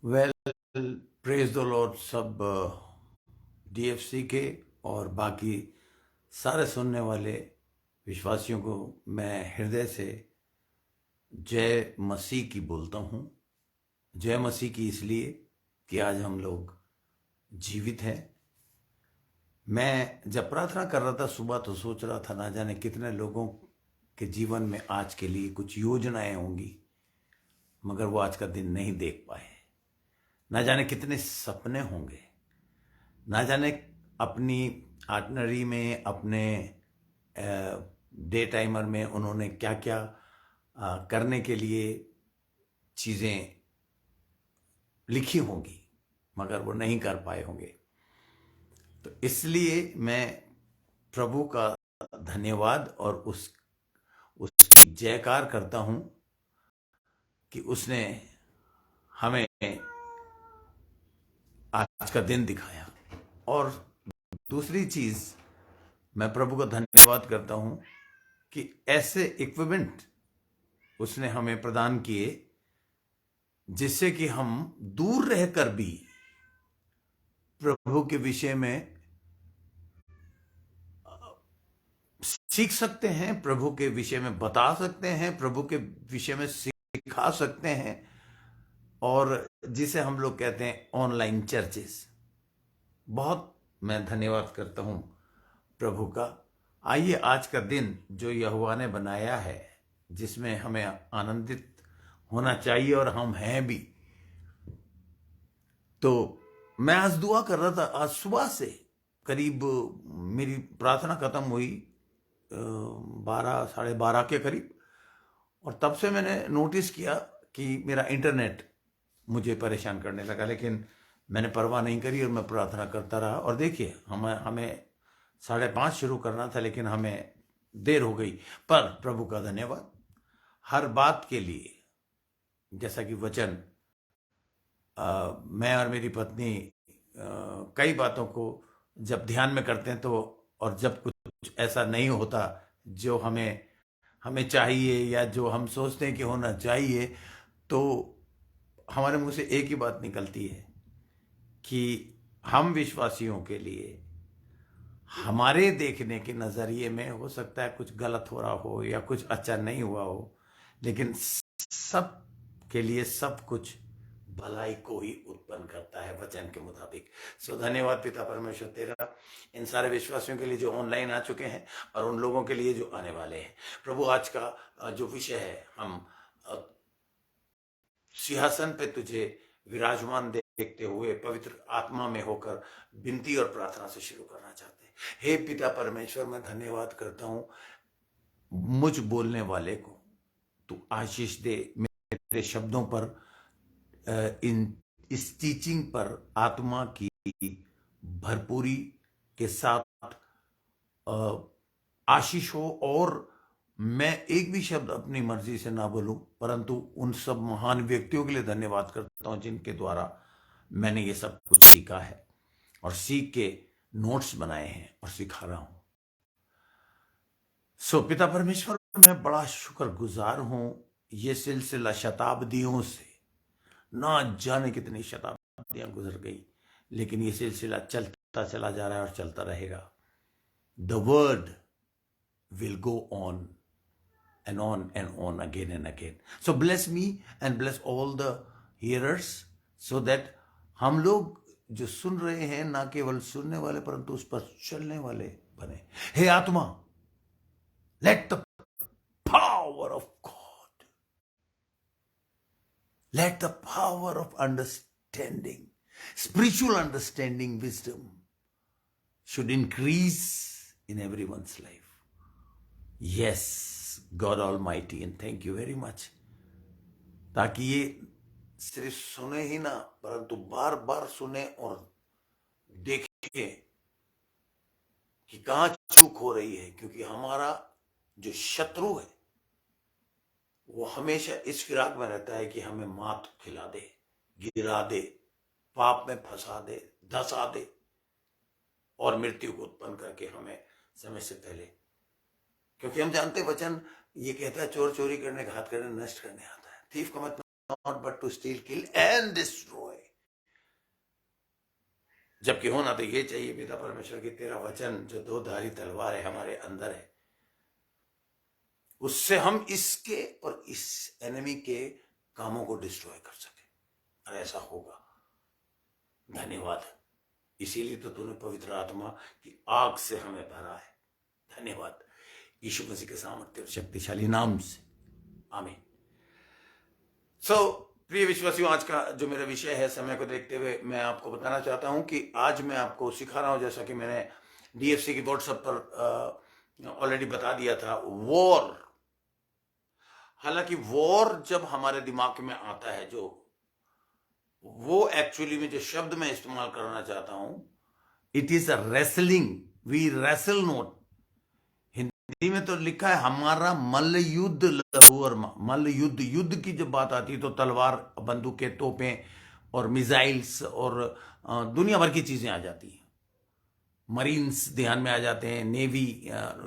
Well, praise the Lord सब DFC के और बाकी सारे सुनने वाले विश्वासियों को मैं हृदय से जय मसीह की बोलता हूँ। जय मसीह की इसलिए कि आज हम लोग जीवित हैं। मैं जब प्रार्थना कर रहा था सुबह तो सोच रहा था ना जाने कितने लोगों के जीवन में आज के लिए कुछ योजनाएं होंगी, मगर वो आज का दिन नहीं देख पाए। ना जाने कितने सपने होंगे, ना जाने अपनी आर्टनरी में, अपने डे टाइमर में उन्होंने क्या क्या करने के लिए चीज़ें लिखी होंगी, मगर वो नहीं कर पाए होंगे। तो इसलिए मैं प्रभु का धन्यवाद और उसकी जयकार करता हूं कि उसने हमें आज का दिन दिखाया। और दूसरी चीज मैं प्रभु का धन्यवाद करता हूं कि ऐसे इक्विपमेंट उसने हमें प्रदान किए जिससे कि हम दूर रहकर भी प्रभु के विषय में सीख सकते हैं, प्रभु के विषय में बता सकते हैं, प्रभु के विषय में सिखा सकते हैं, और जिसे हम लोग कहते हैं ऑनलाइन चर्चेस। बहुत मैं धन्यवाद करता हूं प्रभु का। आइए आज का दिन जो यहोवा ने बनाया है, जिसमें हमें आनंदित होना चाहिए और हम हैं भी। तो मैं आज दुआ कर रहा था, आज सुबह से करीब मेरी प्रार्थना खत्म हुई 12 साढ़े 12 के करीब, और तब से मैंने नोटिस किया कि मेरा इंटरनेट मुझे परेशान करने लगा, लेकिन मैंने परवाह नहीं करी और मैं प्रार्थना करता रहा। और देखिए, हमें 5:30 शुरू करना था, लेकिन हमें देर हो गई। पर प्रभु का धन्यवाद हर बात के लिए। जैसा कि वचन मैं और मेरी पत्नी कई बातों को जब ध्यान में करते हैं, तो और जब कुछ ऐसा नहीं होता जो हमें चाहिए या जो हम सोचते हैं कि होना चाहिए, तो हमारे मुंह से एक ही बात निकलती है कि हम विश्वासियों के लिए हमारे देखने के नजरिए में हो सकता है कुछ गलत हो रहा हो या कुछ अच्छा नहीं हुआ हो, लेकिन सब के लिए सब कुछ भलाई को ही उत्पन्न करता है वचन के मुताबिक। सो धन्यवाद पिता परमेश्वर तेरा इन सारे विश्वासियों के लिए जो ऑनलाइन आ चुके हैं और उन लोगों के लिए जो आने वाले हैं। प्रभु, आज का जो विषय है, हम सिंहासन पे तुझे विराजमान देखते हुए पवित्र आत्मा में होकर विनती और प्रार्थना से शुरू करना चाहते हैं। हे पिता परमेश्वर, मैं धन्यवाद करता हूं मुझ बोलने वाले को तू आशीष दे। मेरे शब्दों पर इस टीचिंग पर आत्मा की भरपूरी के साथ आशीष हो, और मैं एक भी शब्द अपनी मर्जी से ना बोलूं, परंतु उन सब महान व्यक्तियों के लिए धन्यवाद करता हूं जिनके द्वारा मैंने ये सब कुछ सीखा है और सीख के नोट्स बनाए हैं और सिखा रहा हूं। सो पिता परमेश्वर, मैं बड़ा शुक्रगुजार हूं। ये सिलसिला शताब्दियों से, ना जाने कितनी शताब्दियां गुजर गई, लेकिन ये सिलसिला चलता चला जा रहा है और चलता रहेगा। The word will go on and on again and again. So bless me and bless all the hearers, so that हम लोग जो सुन रहे हैं ना केवल सुनने वाले परंतु उस पर चलने वाले बने। हे आत्मा, let the power of God, let the power of understanding, spiritual understanding, wisdom should increase in everyone's life. Yes, God Almighty, and thank you very much, ताकि ये सिर्फ सुने ही ना परंतु बार बार सुने और देखे कि कहां चूक हो रही है, क्योंकि हमारा जो शत्रु है वो हमेशा इस फिराक में रहता है कि हमें मात खिला दे, गिरा दे, पाप में फंसा दे, धसा दे और मृत्यु को उत्पन्न करके हमें समय से पहले, क्योंकि हम जानते वचन ये कहता है चोर चोरी करने, घात करने, नष्ट करने आता है। Thief cometh not but to steal, kill and destroy. जबकि होना तो ये चाहिए, पिता परमेश्वर की तेरा वचन जो दो धारी तलवार है हमारे अंदर है, उससे हम इसके और इस एनिमी के कामों को डिस्ट्रॉय कर सके, और ऐसा होगा। धन्यवाद, इसीलिए तो तूने पवित्र आत्मा की आग से हमें भरा है। धन्यवाद यीशु मसीह के सामर्थ्य और शक्तिशाली नाम से, आमीन। प्रिय विश्वासियों, आज का जो मेरा विषय है, समय को देखते हुए मैं आपको बताना चाहता हूं कि आज मैं आपको सिखा रहा हूं, जैसा कि मैंने डीएफसी की व्हाट्सएप पर ऑलरेडी बता दिया था, वॉर। हालांकि वॉर जब हमारे दिमाग में आता है, जो वो एक्चुअली में जो शब्द मैं इस्तेमाल करना चाहता हूं, it is a wrestling, we wrestle not. Hindi में तो लिखा है हमारा मल्ल युद्ध लहू और मल्ल युद्ध। युद्ध की जब बात आती है तो तलवार, बंदूकें, तोपें और मिसाइल्स और दुनिया भर की चीजें आ जाती हैं। मरीन्स ध्यान में आ जाते हैं, नेवी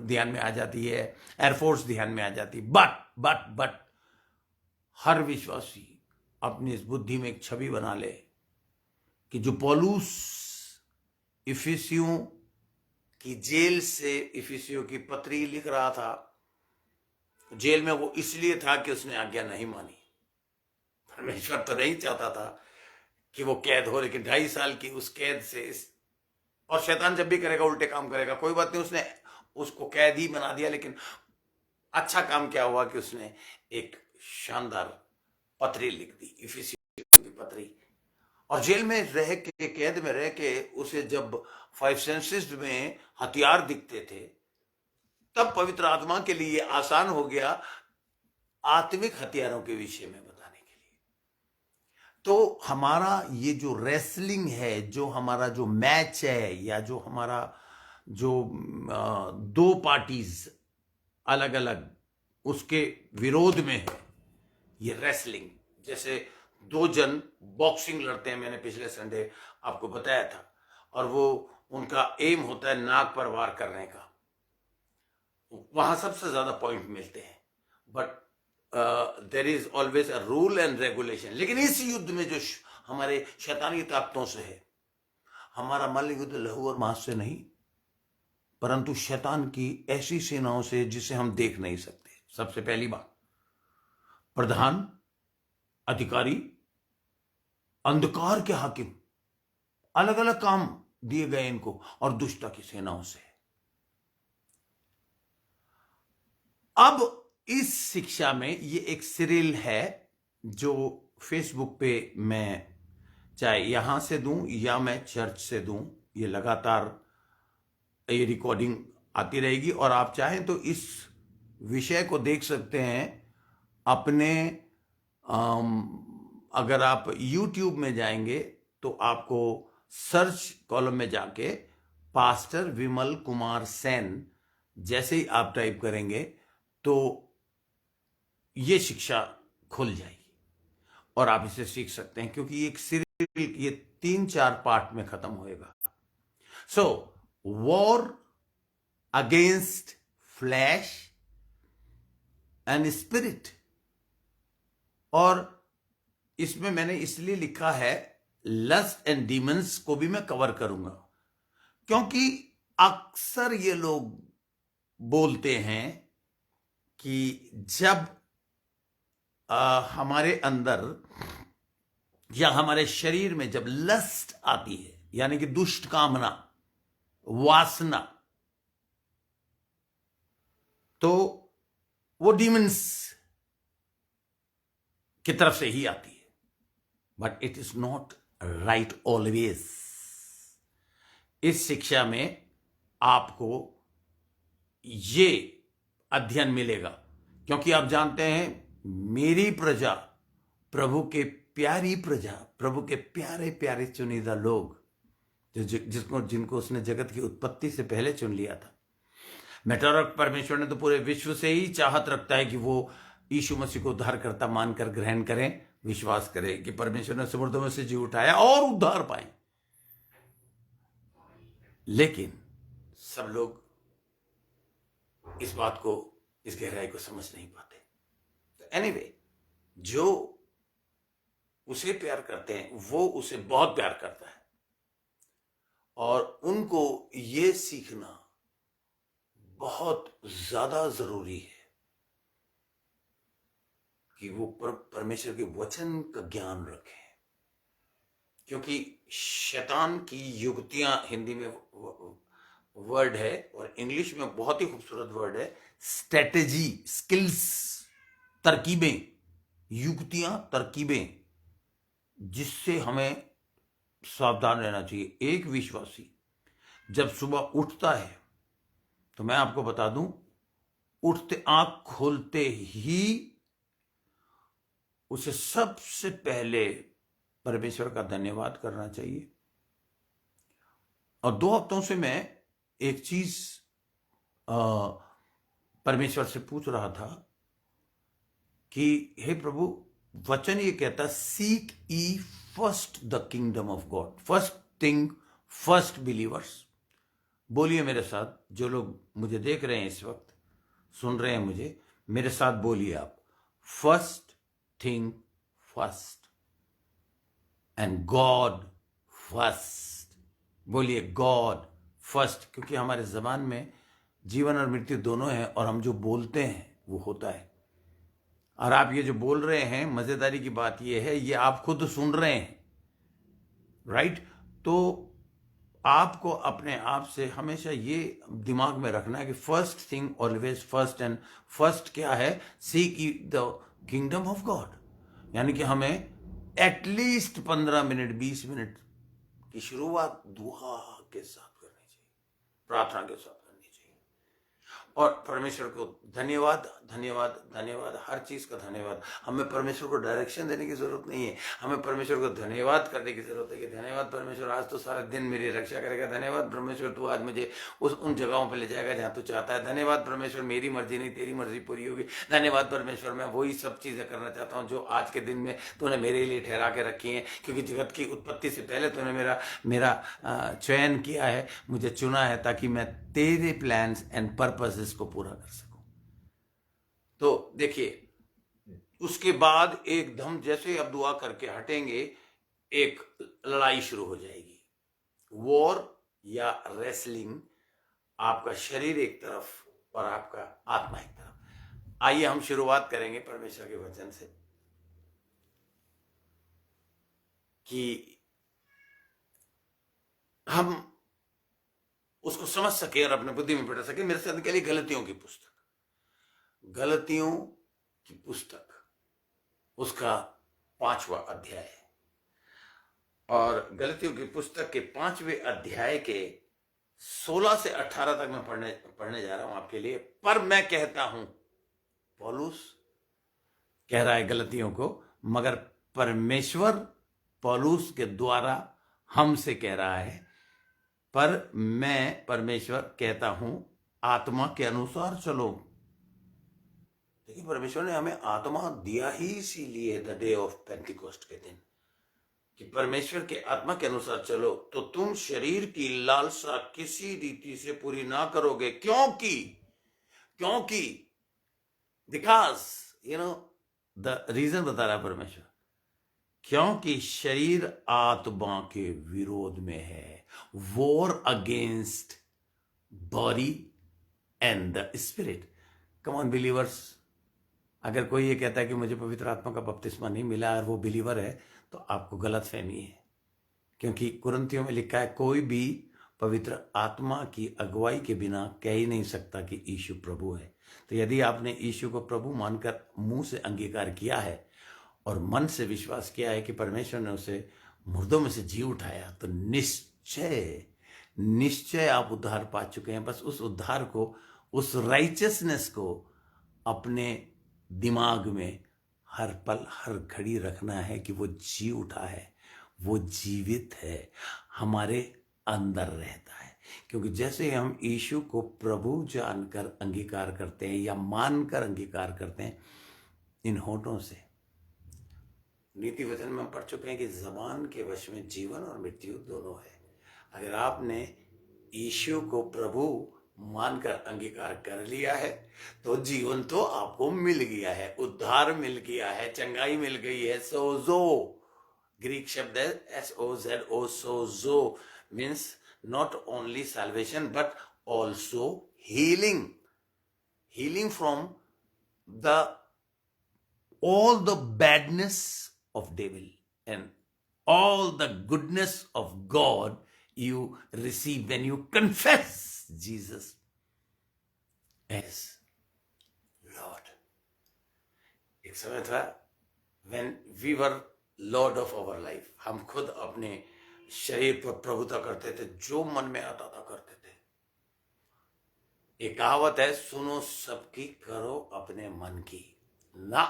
ध्यान में आ जाती है, एयरफोर्स ध्यान में आ जाती है। बट हर विश्वासी अपनी इस बुद्धि में एक छवि बना ले कि जो पौलुस इफिसियों की जेल से इफिसियों की पत्री लिख रहा था, जेल में वो इसलिए था कि उसने आज्ञा नहीं मानी। परमेश्वर तो नहीं चाहता था कि वो कैद हो, लेकिन 2.5 साल की उस कैद से और शैतान जब भी करेगा उल्टे काम करेगा, कोई बात नहीं, उसने उसको कैद ही बना दिया। लेकिन अच्छा काम क्या हुआ कि उसने एक शानदार पत्री लिख दी, इफिसियों की पत्री। और जेल में रह के, कैद में रह के, उसे जब 5 सेंसेस में हथियार दिखते थे, तब पवित्र आत्मा के लिए आसान हो गया आत्मिक हथियारों के विषय में बताने के लिए। तो हमारा ये जो रेसलिंग है, जो हमारा जो मैच है, या जो हमारा जो दो पार्टीज अलग अलग उसके विरोध में है, ये रेसलिंग। जैसे दो जन बॉक्सिंग लड़ते हैं, मैंने पिछले संडे आपको बताया था, और वो उनका एम होता है नाक पर वार करने का, वहां सबसे ज्यादा पॉइंट मिलते हैं। But there is always a rule and regulation. लेकिन इस युद्ध में जो हमारे शैतानी ताकतों से है, हमारा मल्ल युद्ध लहू और मांस से नहीं, परंतु शैतान की ऐसी सेनाओं से जिसे हम देख नहीं सकते। सबसे पहली बात, प्रधान, अधिकारी, अंधकार के हाकिम, अलग अलग काम दिए गए इनको, और दुष्टता की सेनाओं से। अब इस शिक्षा में ये एक सीरियल है जो फेसबुक पे मैं चाहे यहां से दूं या मैं चर्च से दूं, ये लगातार ये रिकॉर्डिंग आती रहेगी, और आप चाहें तो इस विषय को देख सकते हैं अपने अगर आप YouTube में जाएंगे तो आपको सर्च कॉलम में जाके पास्टर विमल कुमार सेन जैसे ही आप टाइप करेंगे तो ये शिक्षा खुल जाएगी और आप इसे सीख सकते हैं, क्योंकि ये एक सीरियल, ये 3-4 पार्ट में खत्म होएगा। So war against flesh and spirit, और इसमें मैंने इसलिए लिखा है लस्ट एंड डीमंस को भी मैं कवर करूंगा, क्योंकि अक्सर ये लोग बोलते हैं कि जब हमारे अंदर या हमारे शरीर में जब लस्ट आती है, यानी कि दुष्ट कामना, वासना, तो वो डीमंस की तरफ से ही आती है। But it is not right always. इस शिक्षा में आपको ये अध्ययन मिलेगा, क्योंकि आप जानते हैं मेरी प्रजा, प्रभु के प्यारी प्रजा, प्रभु के प्यारे प्यारे चुनिंदा लोग, जिनको उसने जगत की उत्पत्ति से पहले चुन लिया था। मेटारक परमेश्वर ने तो पूरे विश्व से ही चाहत रखता है कि वो यीशु मसीह को उद्धारकर्ता मानकर ग्रहण करें, विश्वास करें कि परमेश्वर ने मुर्दों में से जी उठाया और उद्धार पाए। लेकिन सब लोग इस बात को, इस गहराई को समझ नहीं पाते। तो एनीवे, जो उसे प्यार करते हैं वो उसे बहुत प्यार करता है। और उनको ये सीखना बहुत ज्यादा जरूरी है कि वो परमेश्वर के वचन का ज्ञान रखें, क्योंकि शैतान की युक्तियां, हिंदी में वर्ड है और इंग्लिश में बहुत ही खूबसूरत वर्ड है, स्ट्रेटेजी, स्किल्स, तरकीबें, युक्तियां, तरकीबें, जिससे हमें सावधान रहना चाहिए। एक विश्वासी जब सुबह उठता है तो मैं आपको बता दूं, उठते आंख खोलते ही उसे सबसे पहले परमेश्वर का धन्यवाद करना चाहिए। और 2 हफ्तों से मैं एक चीज परमेश्वर से पूछ रहा था कि हे प्रभु, वचन ये कहता, seek E first the kingdom of God, first thing first believers. बोलिए मेरे साथ, जो लोग मुझे देख रहे हैं इस वक्त, सुन रहे हैं मुझे, मेरे साथ बोलिए आप, first thing first and God first. बोलिए गॉड फर्स्ट, क्योंकि हमारे जबान में जीवन और मृत्यु दोनों है और हम जो बोलते हैं वो होता है। और आप ये जो बोल रहे हैं, मजेदारी की बात ये है, ये आप खुद सुन रहे हैं, राइट? तो आपको अपने आप से हमेशा ये दिमाग में रखना है कि first thing always first, and first क्या है? Seek the kingdom of God. यानी कि हमें एटलीस्ट 15 मिनट 20 मिनट की शुरुआत दुआ के साथ करनी चाहिए, प्रार्थना के साथ करनी चाहिए। और परमेश्वर को धन्यवाद, धन्यवाद, धन्यवाद, हर चीज का धन्यवाद। हमें परमेश्वर को डायरेक्शन देने की जरूरत नहीं है, हमें परमेश्वर को धन्यवाद करने की जरूरत है कि धन्यवाद परमेश्वर, आज तो सारा दिन मेरी रक्षा करेगा। धन्यवाद परमेश्वर, तू आज मुझे उन जगहों पर ले जाएगा जहां तू चाहता है। धन्यवाद परमेश्वर, मेरी मर्जी नहीं तेरी मर्जी पूरी होगी। धन्यवाद परमेश्वर, मैं वही सब चीजें करना चाहता हूँ जो आज के दिन में तूने मेरे लिए ठहरा के रखी है, क्योंकि जगत की उत्पत्ति से पहले तूने मेरा चयन किया है, मुझे चुना है, ताकि मैं तेरे प्लान्स एंड पर्पसेस को पूरा कर सकूं। तो देखिए, उसके बाद एकदम जैसे अब दुआ करके हटेंगे, एक लड़ाई शुरू हो जाएगी, वॉर या रेसलिंग। आपका शरीर एक तरफ और आपका आत्मा एक तरफ। आइए हम शुरुआत करेंगे परमेश्वर के वचन से कि हम उसको समझ सके और अपने बुद्धि में बिठा सके। मेरे साथ के लिए गलतियों की पुस्तक, गलतियों की पुस्तक, उसका 5वां अध्याय है। और गलतियों की पुस्तक के 5वें अध्याय के 16 से 18 तक मैं पढ़ने जा रहा हूं आपके लिए। पर मैं कहता हूं, पौलुस कह रहा है गलतियों को, मगर परमेश्वर पौलुस के द्वारा हमसे कह रहा है, पर मैं परमेश्वर कहता हूं, आत्मा के अनुसार चलो। देखिए, परमेश्वर ने हमें आत्मा दिया ही इसीलिए द डे ऑफ पेंटिकोस्ट के दिन, कि परमेश्वर के आत्मा के अनुसार चलो तो तुम शरीर की लालसा किसी रीति से पूरी ना करोगे। क्योंकि बिकॉज द रीजन बता रहा है परमेश्वर, क्योंकि शरीर आत्मा के विरोध में है, war against body and the spirit. Come on believers, अगर कोई ये कहता है कि मुझे पवित्र आत्मा का बपतिस्मा नहीं मिला और वो बिलीवर है, तो आपको गलत फहमी है। क्योंकि कुरिन्थियों में लिखा है, कोई भी पवित्र आत्मा की अगुवाई के बिना कह ही नहीं सकता कि यीशु प्रभु है। तो यदि आपने यीशु को प्रभु मानकर मुंह से अंगीकार किया है और मन से विश्वास किया है कि परमेश्वर ने उसे मुर्दों में से जी उठाया, तो निश्चय आप उद्धार पा चुके हैं। बस उस उद्धार को, उस राइचियसनेस को अपने दिमाग में हर पल हर घड़ी रखना है कि वो जी उठा है, वो जीवित है, हमारे अंदर रहता है। क्योंकि जैसे हम यीशु को प्रभु जानकर अंगीकार करते हैं या मानकर अंगीकार करते हैं इन होठों से, नीति वचन में हम पढ़ चुके हैं कि जबान के वश में जीवन और मृत्यु दोनों है। अगर आपने यीशु को प्रभु मानकर अंगीकार कर लिया है तो जीवन तो आपको मिल गया है, उद्धार मिल गया है, चंगाई मिल गई है। सोजो ग्रीक शब्द है SOZO, Sojat means not only salvation but also healing from the all the badness of devil and all the goodness of God you receive when you confess Jesus as Lord. एक समय था when we were Lord of our life, हम खुद अपने शरीर पर प्रभुता करते थे, जो मन में आता था करते थे। एक कहावत है, सुनो सबकी करो अपने मन की। ना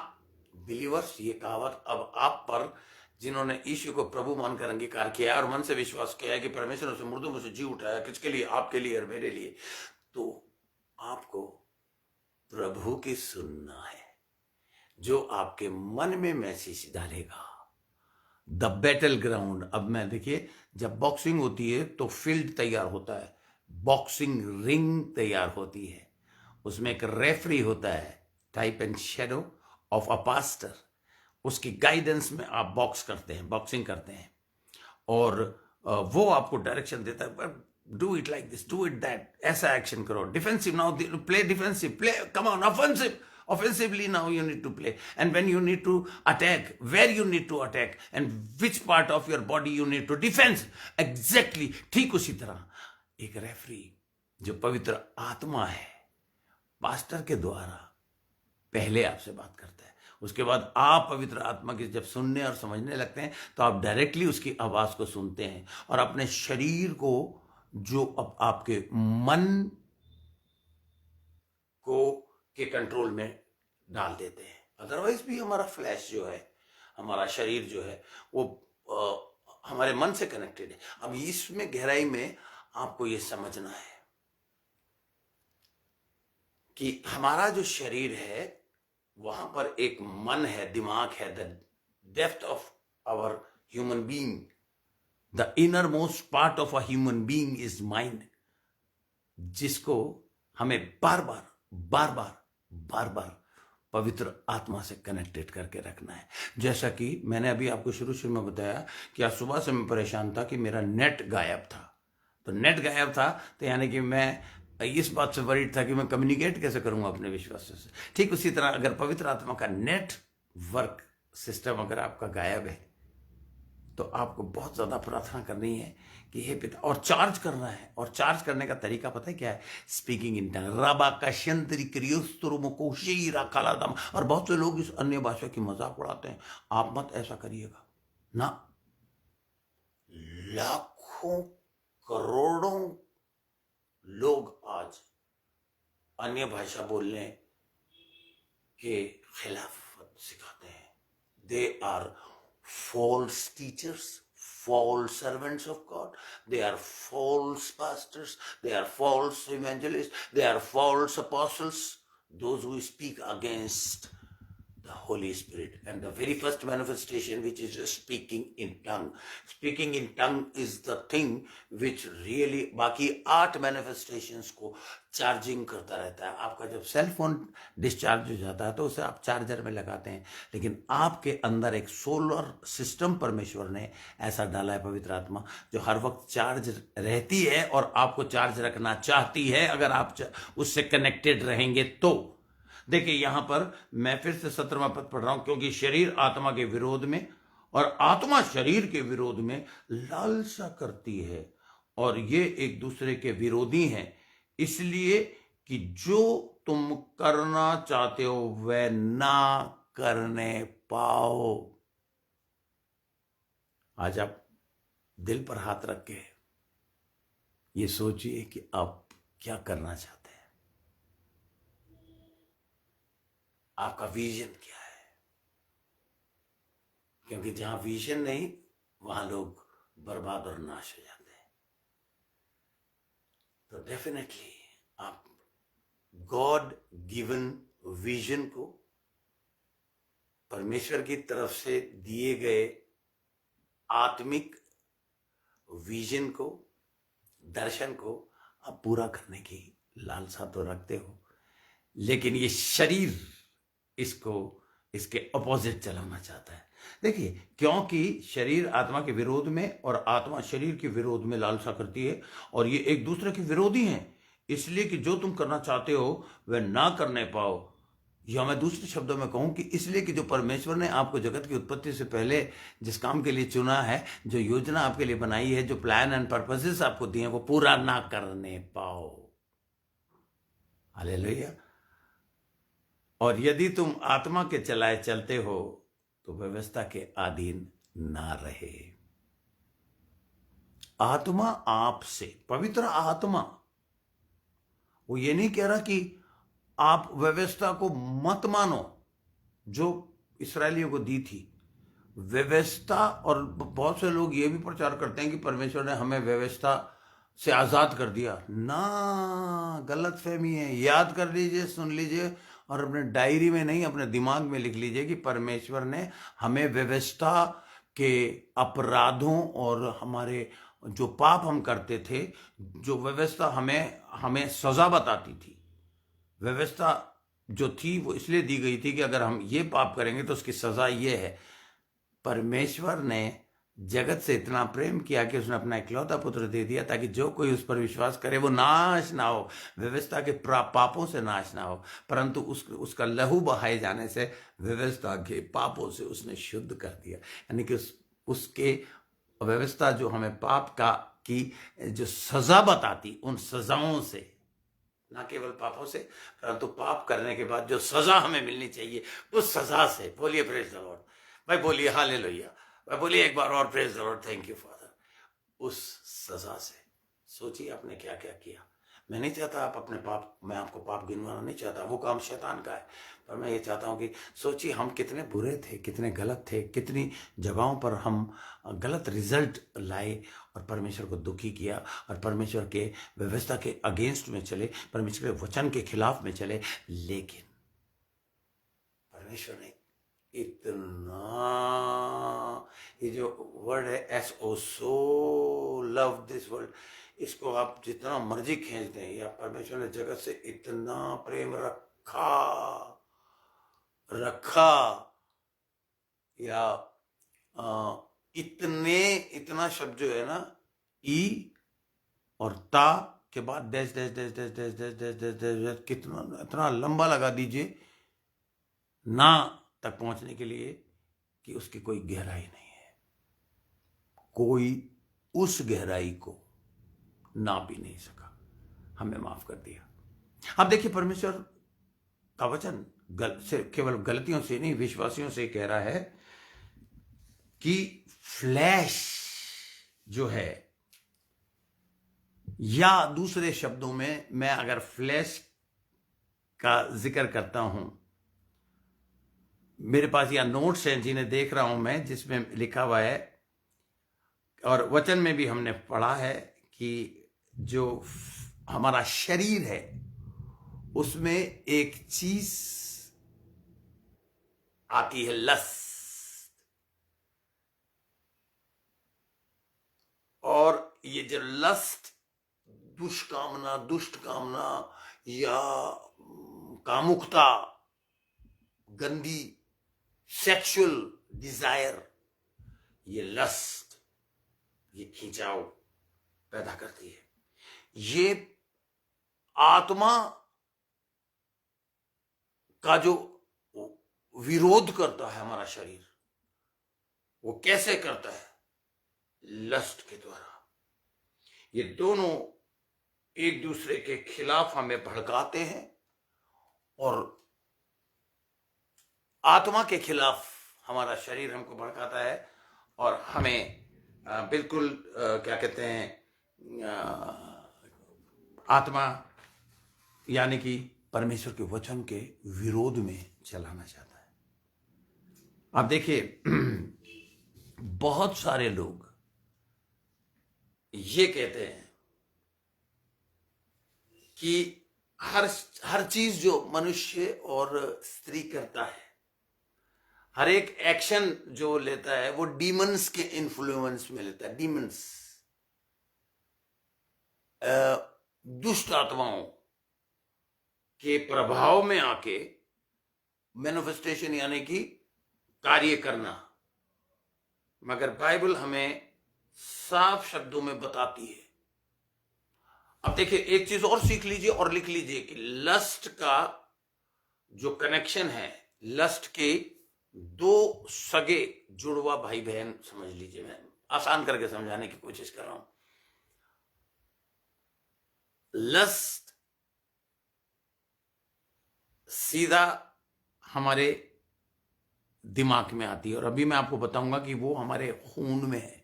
बिलीवर्स, ये कहावत अब आप पर, जिन्होंने यीशु को प्रभु मानकर अंगीकार किया और मन से विश्वास किया है कि परमेश्वर ने उसे मुर्दों में से जी उठाया, किसके लिए? आपके लिए और मेरे लिए। तो आपको प्रभु की सुनना है, जो आपके मन में मैसेज डालेगा। The battle ground. अब मैं देखिए, जब बॉक्सिंग होती है तो फील्ड तैयार होता है, बॉक्सिंग रिंग तैयार होती है, उसमें एक रेफरी होता है, type and shadow of a pastor. उसकी गाइडेंस में आप बॉक्स करते हैं, बॉक्सिंग करते हैं, और वो आपको डायरेक्शन देता है, do it like this, do it that, ऐसा एक्शन करो, defensive now play, defensive play, come on offensive, offensively now you need to play, and when you need to attack, where you need to attack and which part of your body you need to defense exactly। ठीक उसी तरह एक referee जो पवित्र आत्मा है, pastor के द्वारा पहले आपसे बात करता है, उसके बाद आप पवित्र आत्मा की जब सुनने और समझने लगते हैं तो आप डायरेक्टली उसकी आवाज को सुनते हैं और अपने शरीर को, जो अब आपके मन को के कंट्रोल में डाल देते हैं। अदरवाइज भी हमारा फ्लैश जो है, हमारा शरीर जो है, वो हमारे मन से कनेक्टेड है। अब इसमें गहराई में आपको ये समझना है कि हमारा जो शरीर है, वहां पर एक मन है, दिमाग है, the depth of our human being, the inner most part of a human being is mind, जिसको हमें बार बार पवित्र आत्मा से कनेक्टेड करके रखना है। जैसा कि मैंने अभी आपको शुरू में बताया कि आज सुबह से मैं परेशान था कि मेरा नेट गायब था। तो नेट गायब था तो यानी कि मैं इस बात से वरीड था कि मैं कम्युनिकेट कैसे करूंगा अपने विश्वासियों से। ठीक उसी तरह अगर पवित्र आत्मा का नेटवर्क सिस्टम अगर आपका गायब है तो आपको बहुत ज्यादा प्रार्थना करनी है कि हे पिता, और चार्ज करना है। और चार्ज करने का तरीका पता है क्या है? स्पीकिंग इन टंग, राबा का शंतरी क्रियोस्तुरुमुकोशीरा कालादम। और बहुत से लोग इस अन्य भाषा की मजाक उड़ाते हैं, आप मत ऐसा करिएगा ना। लाखों करोड़ों लोग आज अन्य भाषा बोलने के खिलाफ सिखाते हैं। They are false teachers, false servants of God, they are false pastors, they are false evangelists, they are false apostles, those who speak against the Holy Spirit. And the very first manifestation, which is speaking in tongue. Speaking in tongue is the thing which really बाकी 8 manifestations को charging करता रहता है। आपका जब cell phone discharge हो जाता है तो उसे आप चार्जर में लगाते हैं, लेकिन आपके अंदर एक सोलर सिस्टम परमेश्वर ने ऐसा डाला है, पवित्र आत्मा, जो हर वक्त चार्ज रहती है और आपको चार्ज रखना चाहती है अगर आप उससे कनेक्टेड रहेंगे तो। देखिए यहां पर मैं फिर से 17वां पद पढ़ रहा हूं, क्योंकि शरीर आत्मा के विरोध में और आत्मा शरीर के विरोध में लालसा करती है, और ये एक दूसरे के विरोधी हैं, इसलिए कि जो तुम करना चाहते हो वह ना करने पाओ। आज आप दिल पर हाथ रख के ये सोचिए कि आप क्या करना चाहते हैं, आपका विजन क्या है। क्योंकि जहां विजन नहीं वहां लोग बर्बाद और नाश हो जाते हैं। तो डेफिनेटली आप गॉड गिवन विजन को, परमेश्वर की तरफ से दिए गए आत्मिक विजन को, दर्शन को आप पूरा करने की लालसा तो रखते हो, लेकिन ये शरीर इसको इसके अपोजिट चलाना चाहता है। देखिए, क्योंकि शरीर आत्मा के विरोध में और आत्मा शरीर के विरोध में लालसा करती है, और ये एक दूसरे के विरोधी हैं, इसलिए कि जो तुम करना चाहते हो वह ना करने पाओ। या मैं दूसरे शब्दों में कहूं कि इसलिए कि जो परमेश्वर ने आपको जगत की उत्पत्ति से पहले जिस काम के लिए चुना है, जो योजना आपके लिए बनाई है, जो प्लान एंड पर्पसेस आपको दिए हैं, वो पूरा ना करने पाओ। हालेलुया। और यदि तुम आत्मा के चलाए चलते हो तो व्यवस्था के अधीन ना रहे। आत्मा आपसे, पवित्र आत्मा, वो ये नहीं कह रहा कि आप व्यवस्था को मत मानो जो इस्राएलियों को दी थी व्यवस्था। और बहुत से लोग ये भी प्रचार करते हैं कि परमेश्वर ने हमें व्यवस्था से आजाद कर दिया ना। गलत फहमी है। याद कर लीजिए, सुन लीजिए, और अपने डायरी में नहीं, अपने दिमाग में लिख लीजिए कि परमेश्वर ने हमें व्यवस्था के अपराधों और हमारे जो पाप हम करते थे, जो व्यवस्था हमें हमें सजा बताती थी, व्यवस्था जो थी वो इसलिए दी गई थी कि अगर हम ये पाप करेंगे तो उसकी सजा ये है। परमेश्वर ने जगत से इतना प्रेम किया कि उसने अपना इकलौता पुत्र दे दिया ताकि जो कोई उस पर विश्वास करे वो नाश ना हो, व्यवस्था के पापों से नाश ना हो, परंतु उसका लहू बहाए जाने से व्यवस्था के पापों से उसने शुद्ध कर दिया। यानी कि उसके व्यवस्था जो हमें पाप का की जो सजा बताती, उन सजाओं से, ना केवल पापों से, परंतु पाप करने के बाद जो सजा हमें मिलनी चाहिए उस सजा से। बोलिए प्रेज द लॉर्ड भाई, बोलिए हालेलुया भाई, बोलिए एक बार और praise the Lord, thank you father. उस सजा से सोचिए आपने क्या क्या किया। मैं नहीं चाहता आप अपने पाप, मैं आपको पाप गिनवाना नहीं चाहता, वो काम शैतान का है, पर मैं ये चाहता हूं कि सोचिए हम कितने बुरे थे, कितने गलत थे, कितनी जगहों पर हम गलत रिजल्ट लाए और परमेश्वर को दुखी किया और परमेश्वर के व्यवस्था के अगेंस्ट में चले, परमेश्वर के वचन के खिलाफ में चले। लेकिन परमेश्वर ने इतना, ये जो वर्ड है SO, so love this world, इसको आप जितना मर्जी खींच दें, या परमेश्वर ने जगत से इतना प्रेम रखा या इतना शब्द जो है ना, ई और ता के बाद dash dash dash dash dash dash dash dash dash, कितना इतना लंबा लगा दीजिए ना तक पहुंचने के लिए कि उसकी कोई गहराई नहीं है। कोई उस गहराई को ना भी नहीं सका, हमें माफ कर दिया। अब देखिए, परमेश्वर का वचन सिर्फ केवल गलतियों से नहीं, विश्वासियों से कह रहा है कि फ्लैश जो है, या दूसरे शब्दों में मैं अगर फ्लैश का जिक्र करता हूं, मेरे पास यह नोट्स हैं जिन्हें देख रहा हूं मैं, जिसमें लिखा हुआ है और वचन में भी हमने पढ़ा है कि जो हमारा शरीर है उसमें एक चीज आती है, लस्ट। और ये जो लस्ट, दुष्कामना, दुष्ट कामना या कामुकता, गंदी सेक्सुअल डिजायर, ये लस्ट, ये खिंचाव पैदा करती है। ये आत्मा का जो विरोध करता है हमारा शरीर, वो कैसे करता है? लस्ट के द्वारा। ये दोनों एक दूसरे के खिलाफ हमें भड़काते हैं और आत्मा के खिलाफ हमारा शरीर हमको भड़काता है और हमें बिल्कुल क्या कहते हैं, आत्मा यानी कि परमेश्वर के वचन के विरोध में चलाना चाहता है। आप देखिए, बहुत सारे लोग ये कहते हैं कि हर चीज जो मनुष्य और स्त्री करता है, हर एक एक्शन जो लेता है, वो डीमंस के इन्फ्लुएंस में लेता है। डीमंस, दुष्ट आत्माओं के प्रभाव में आके मैनिफेस्टेशन यानी कि कार्य करना, मगर बाइबल हमें साफ शब्दों में बताती है। अब देखिए, एक चीज और सीख लीजिए और लिख लीजिए कि लस्ट का जो कनेक्शन है, लस्ट के दो सगे जुड़वा भाई बहन समझ लीजिए। मैं आसान करके समझाने की कोशिश कर रहा हूं। लस्ट सीधा हमारे दिमाग में आती है, और अभी मैं आपको बताऊंगा कि वो हमारे खून में है।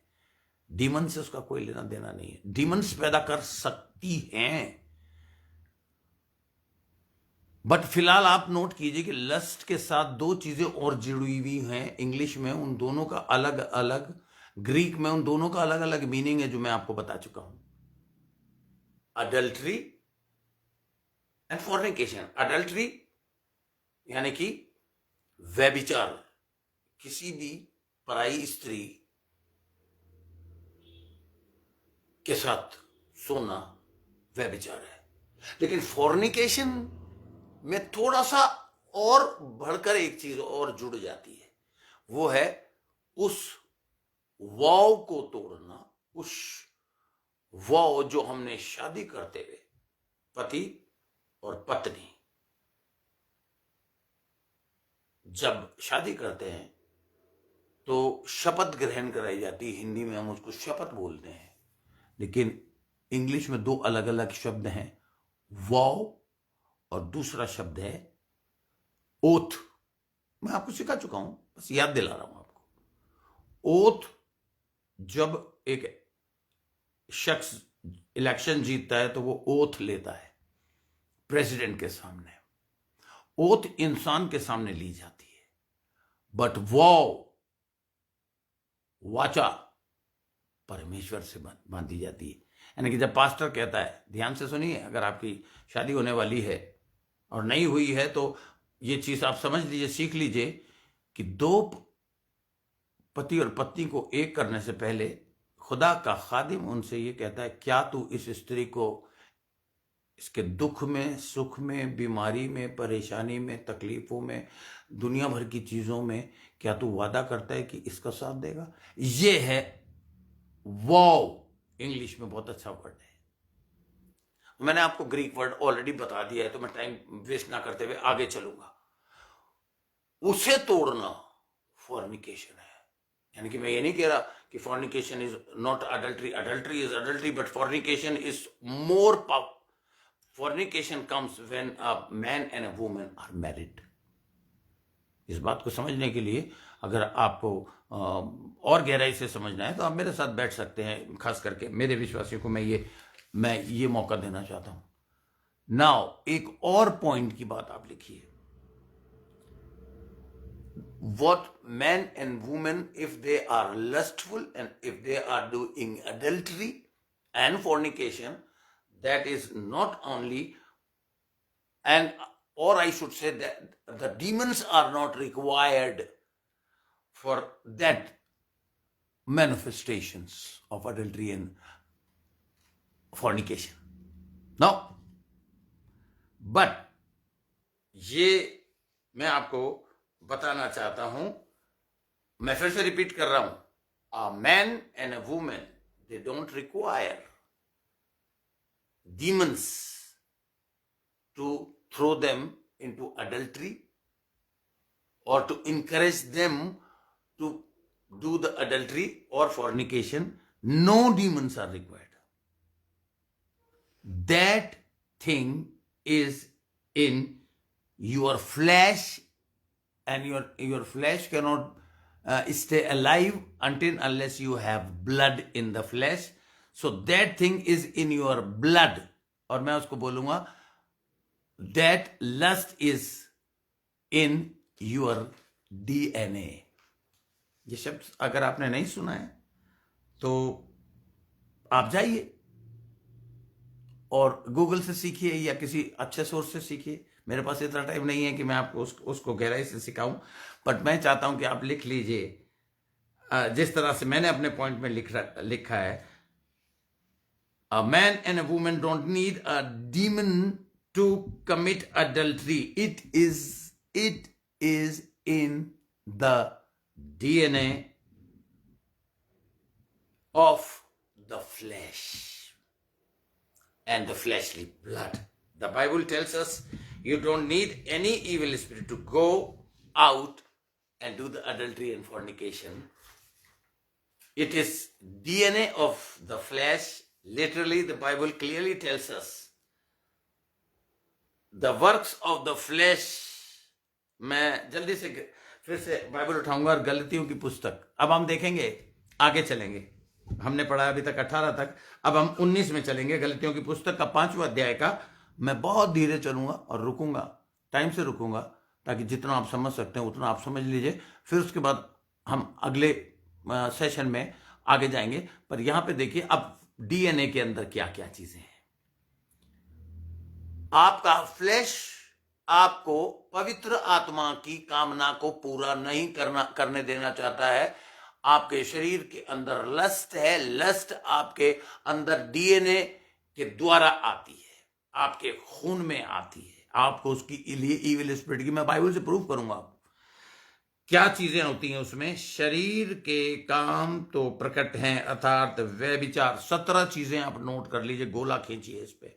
डीमन से उसका कोई लेना देना नहीं है। डीमंस पैदा कर सकती हैं, बट फिलहाल आप नोट कीजिए कि लस्ट के साथ दो चीजें और जुड़ी हुई हैं। इंग्लिश में उन दोनों का अलग अलग, ग्रीक में उन दोनों का अलग अलग मीनिंग है, जो मैं आपको बता चुका हूं। Adultery and fornication. अडल्ट्री यानी कि व्यभिचार, किसी भी पराई स्त्री के साथ सोना व्यभिचार है। लेकिन फॉर्निकेशन में थोड़ा सा और बढ़कर एक चीज और जुड़ जाती है, वो है उस वाव को तोड़ना, उस वाव जो हमने शादी करते हुए पति और पत्नी जब शादी करते हैं तो शपथ ग्रहण कराई जाती है। हिंदी में हम उसको शपथ बोलते हैं, लेकिन इंग्लिश में दो अलग अलग शब्द हैं, वाव और दूसरा शब्द है ओथ। मैं आपको सिखा चुका हूं, बस याद दिला रहा हूं आपको। ओथ, जब एक शख्स इलेक्शन जीतता है तो वो ओथ लेता है प्रेसिडेंट के सामने। ओथ इंसान के सामने ली जाती है, बट वाव, वाचा, परमेश्वर से बांधी जाती है। यानी कि जब पास्टर कहता है, ध्यान से सुनिए, अगर आपकी शादी होने वाली है और नहीं हुई है तो ये चीज आप समझ लीजिए, सीख लीजिए कि दो पति और पत्नी को एक करने से पहले खुदा का खादिम उनसे ये कहता है, क्या तू इस स्त्री को इसके दुख में, सुख में, बीमारी में, परेशानी में, तकलीफों में, दुनिया भर की चीजों में, क्या तू वादा करता है कि इसका साथ देगा? ये है वाव। इंग्लिश में बहुत अच्छा वर्ड है। मैंने आपको ग्रीक वर्ड ऑलरेडी बता दिया है, तो मैं टाइम वेस्ट ना करते हुए आगे चलूंगा। उसे तोड़ना फॉर्निकेशन है। यानी कि मैं ये नहीं कह रहा कि fornication is not adultery, adultery is adultery, but fornication is more power. Fornication comes when a man and a woman are married. इस बात को समझने के लिए अगर आपको और गहराई से समझना है तो आप मेरे साथ बैठ सकते हैं। खास करके मेरे विश्वासियों को मैं ये मौका देना चाहता हूं। नाउ एक और पॉइंट की बात आप लिखिए। What men and women, if they are lustful and if they are doing adultery and fornication, that is not only, and or I should say that the demons are not required for that manifestations of adultery and fornication. Now, but ये मैं आपको बताना चाहता हूं, मैं फिर से repeat कर रहा हूं, a man and a woman, they don't require demons to throw them into adultery or to encourage them to do the adultery or fornication. No demons are required. That thing is in your flesh, and your flesh cannot stay alive unless you have blood in the flesh. So that thing is in your blood. और मैं उसको बोलूंगा that lust is in your DNA. ये शब्द अगर आपने नहीं सुना है तो आप जाइए और गूगल से सीखिए या किसी अच्छे सोर्स से सीखिए। मेरे पास इतना टाइम नहीं है कि मैं आपको उसको गहराई से सिखाऊं, बट मैं चाहता हूं कि आप लिख लीजिए जिस तरह से मैंने अपने पॉइंट में लिखा है। A man and a woman don't need a demon to commit adultery. It is in the DNA of the flesh and the fleshly blood. The Bible tells us you don't need any evil spirit to go out and do the adultery and fornication. It is DNA of the flesh. Literally, the Bible clearly tells us the works of the flesh. मैं जल्दी से फिर से Bible उठाऊंगा और गलतियों की पुस्तक अब हम देखेंगे, आगे चलेंगे। हमने पढ़ा अभी तक 18 तक, अब हम 19 में चलेंगे। गलतियों की पुस्तक का 5वां अध्याय का। मैं बहुत धीरे चलूंगा और रुकूंगा, टाइम से रुकूंगा, ताकि जितना आप समझ सकते हैं उतना आप समझ लीजिए। फिर उसके बाद हम अगले सेशन में आगे जाएंगे। पर यहां पे देखिए अब डीएनए के अंदर क्या क्या चीजें हैं। आपका फ्लैश आपको पवित्र आत्मा की कामना को पूरा नहीं करने देना चाहता है। आपके शरीर के अंदर लस्ट है। लस्ट आपके अंदर डीएनए के द्वारा आती है, आपके खून में आती है। आपको उसकी लिए इविल स्पिरिट की मैं बाइबल से प्रूव करूंगा क्या चीजें होती हैं उसमें। शरीर के काम तो प्रकट हैं, अर्थात व्यभिचार। 17 चीजें आप नोट कर लीजिए, गोला खींचिए इस पे।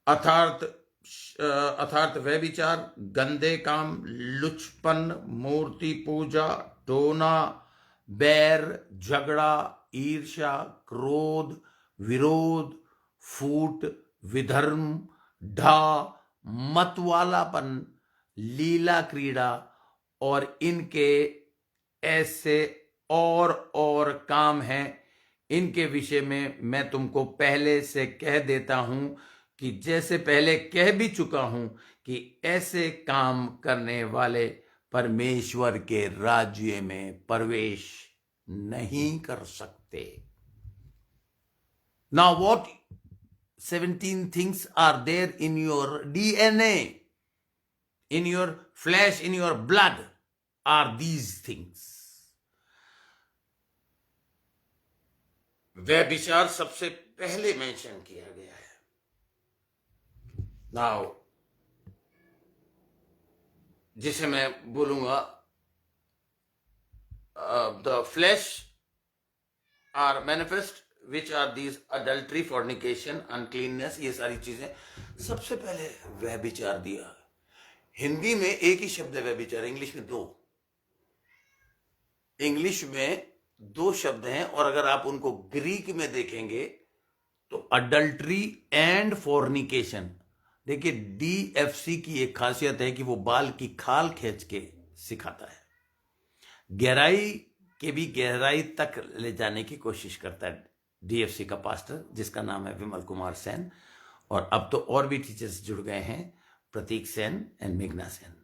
अर्थात व्यभिचार, गंदे काम, लुचपन, मूर्ति पूजा, टोना, बैर, झगड़ा, ईर्ष्या, क्रोध, विरोध, फूट, विधर्म, ढा, मतवालापन, लीला क्रीड़ा और इनके ऐसे और काम हैं। इनके विषय में मैं तुमको पहले से कह देता हूं कि जैसे पहले कह भी चुका हूं कि ऐसे काम करने वाले परमेश्वर के राज्य में प्रवेश नहीं कर सकते। Now what 17 things are there in your DNA, in your flesh, in your blood are these things. व्यभिचार सबसे पहले मेंशन किया गया है। नाउ जिसे मैं बोलूंगा the flesh are manifest which are these adultery, fornication, uncleanness, ये सारी चीजें। सबसे पहले व्यभिचार दिया। हिंदी में एक ही शब्द है व्यभिचार, इंग्लिश में 2। इंग्लिश में 2 शब्द हैं और अगर आप उनको ग्रीक में देखेंगे तो अडल्ट्री एंड फॉर्निकेशन। देखिए डीएफसी की एक खासियत है कि वो बाल की खाल खींच के सिखाता है, गहराई के भी गहराई तक ले जाने की कोशिश करता है। डीएफसी का पास्टर जिसका नाम है विमल कुमार सेन, और अब तो और भी टीचर्स जुड़ गए हैं, प्रतीक सेन एंड मेघना सेन।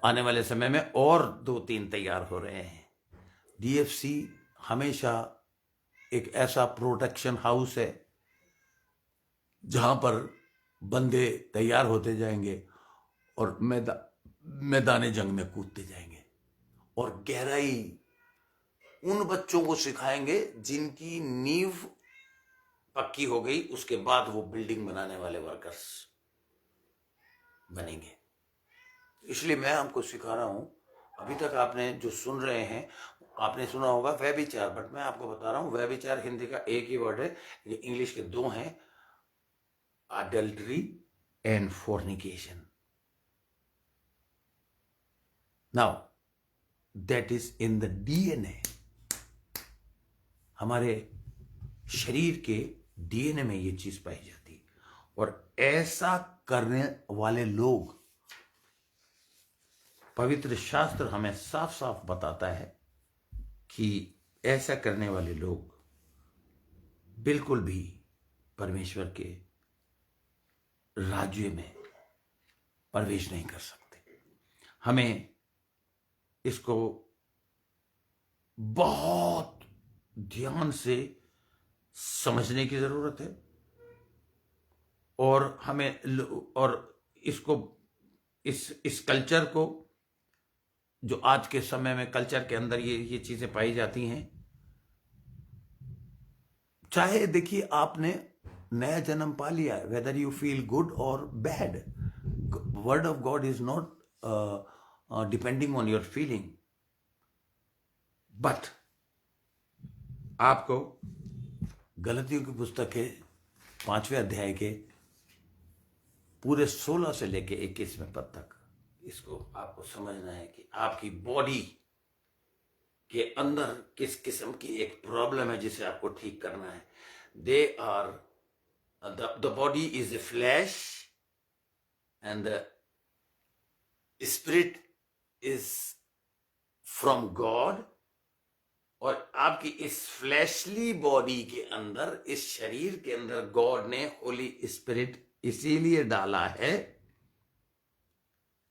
आने वाले समय में और 2-3 तैयार हो रहे हैं। डीएफसी हमेशा एक ऐसा प्रोटेक्शन हाउस है जहां पर बंदे तैयार होते जाएंगे और मैदान जंग में कूदते जाएंगे, और गहराई उन बच्चों को सिखाएंगे जिनकी नींव पक्की हो गई, उसके बाद वो बिल्डिंग बनाने वाले वर्कर्स बनेंगे। इसलिए मैं आपको सिखा रहा हूं। अभी तक आपने जो सुन रहे हैं, आपने सुना होगा व्यभिचार, बट मैं आपको बता रहा हूं व्यभिचार हिंदी का एक ही वर्ड है, ये इंग्लिश के 2 हैं, adultery and fornication. Now that is in the DNA. हमारे शरीर के डीएनए में ये चीज पाई जाती, और ऐसा करने वाले लोग, पवित्र शास्त्र हमें साफ साफ बताता है कि ऐसा करने वाले लोग बिल्कुल भी परमेश्वर के राज्य में प्रवेश नहीं कर सकते। हमें इसको बहुत ध्यान से समझने की जरूरत है, और हमें और इसको इस कल्चर को, जो आज के समय में कल्चर के अंदर ये चीजें पाई जाती हैं, चाहे देखिए आपने नया जन्म पा लिया है, वेदर यू फील गुड और bad, word of God is not depending on your feeling, but आपको गलतियों की पुस्तक के 5वें अध्याय के पूरे 16 से लेके 21वें पद तक इसको आपको समझना है कि आपकी बॉडी के अंदर किस किस्म की एक प्रॉब्लम है जिसे आपको ठीक करना है. They are the body is a flesh and the spirit is from God. और आपकी इस फ्लैशली बॉडी के अंदर, इस शरीर के अंदर गॉड ने होली स्पिरिट इसीलिए डाला है.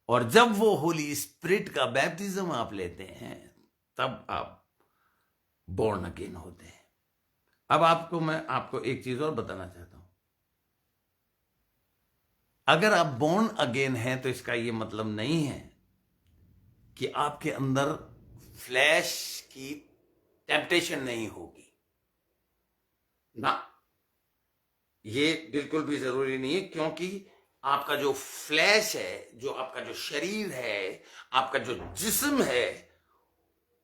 और जब वो होली स्पिरिट का बैप्टिज्म आप लेते हैं तब आप बोर्न अगेन होते हैं. अब मैं आपको एक चीज और बताना चाहता हूं. अगर आप बोर्न अगेन हैं तो इसका यह मतलब नहीं है कि आपके अंदर फ्लैश की टेम्पटेशन नहीं होगी ना. ये बिल्कुल भी जरूरी नहीं है, क्योंकि आपका जो फ्लैश है, जो आपका जो शरीर है, आपका जो जिस्म है,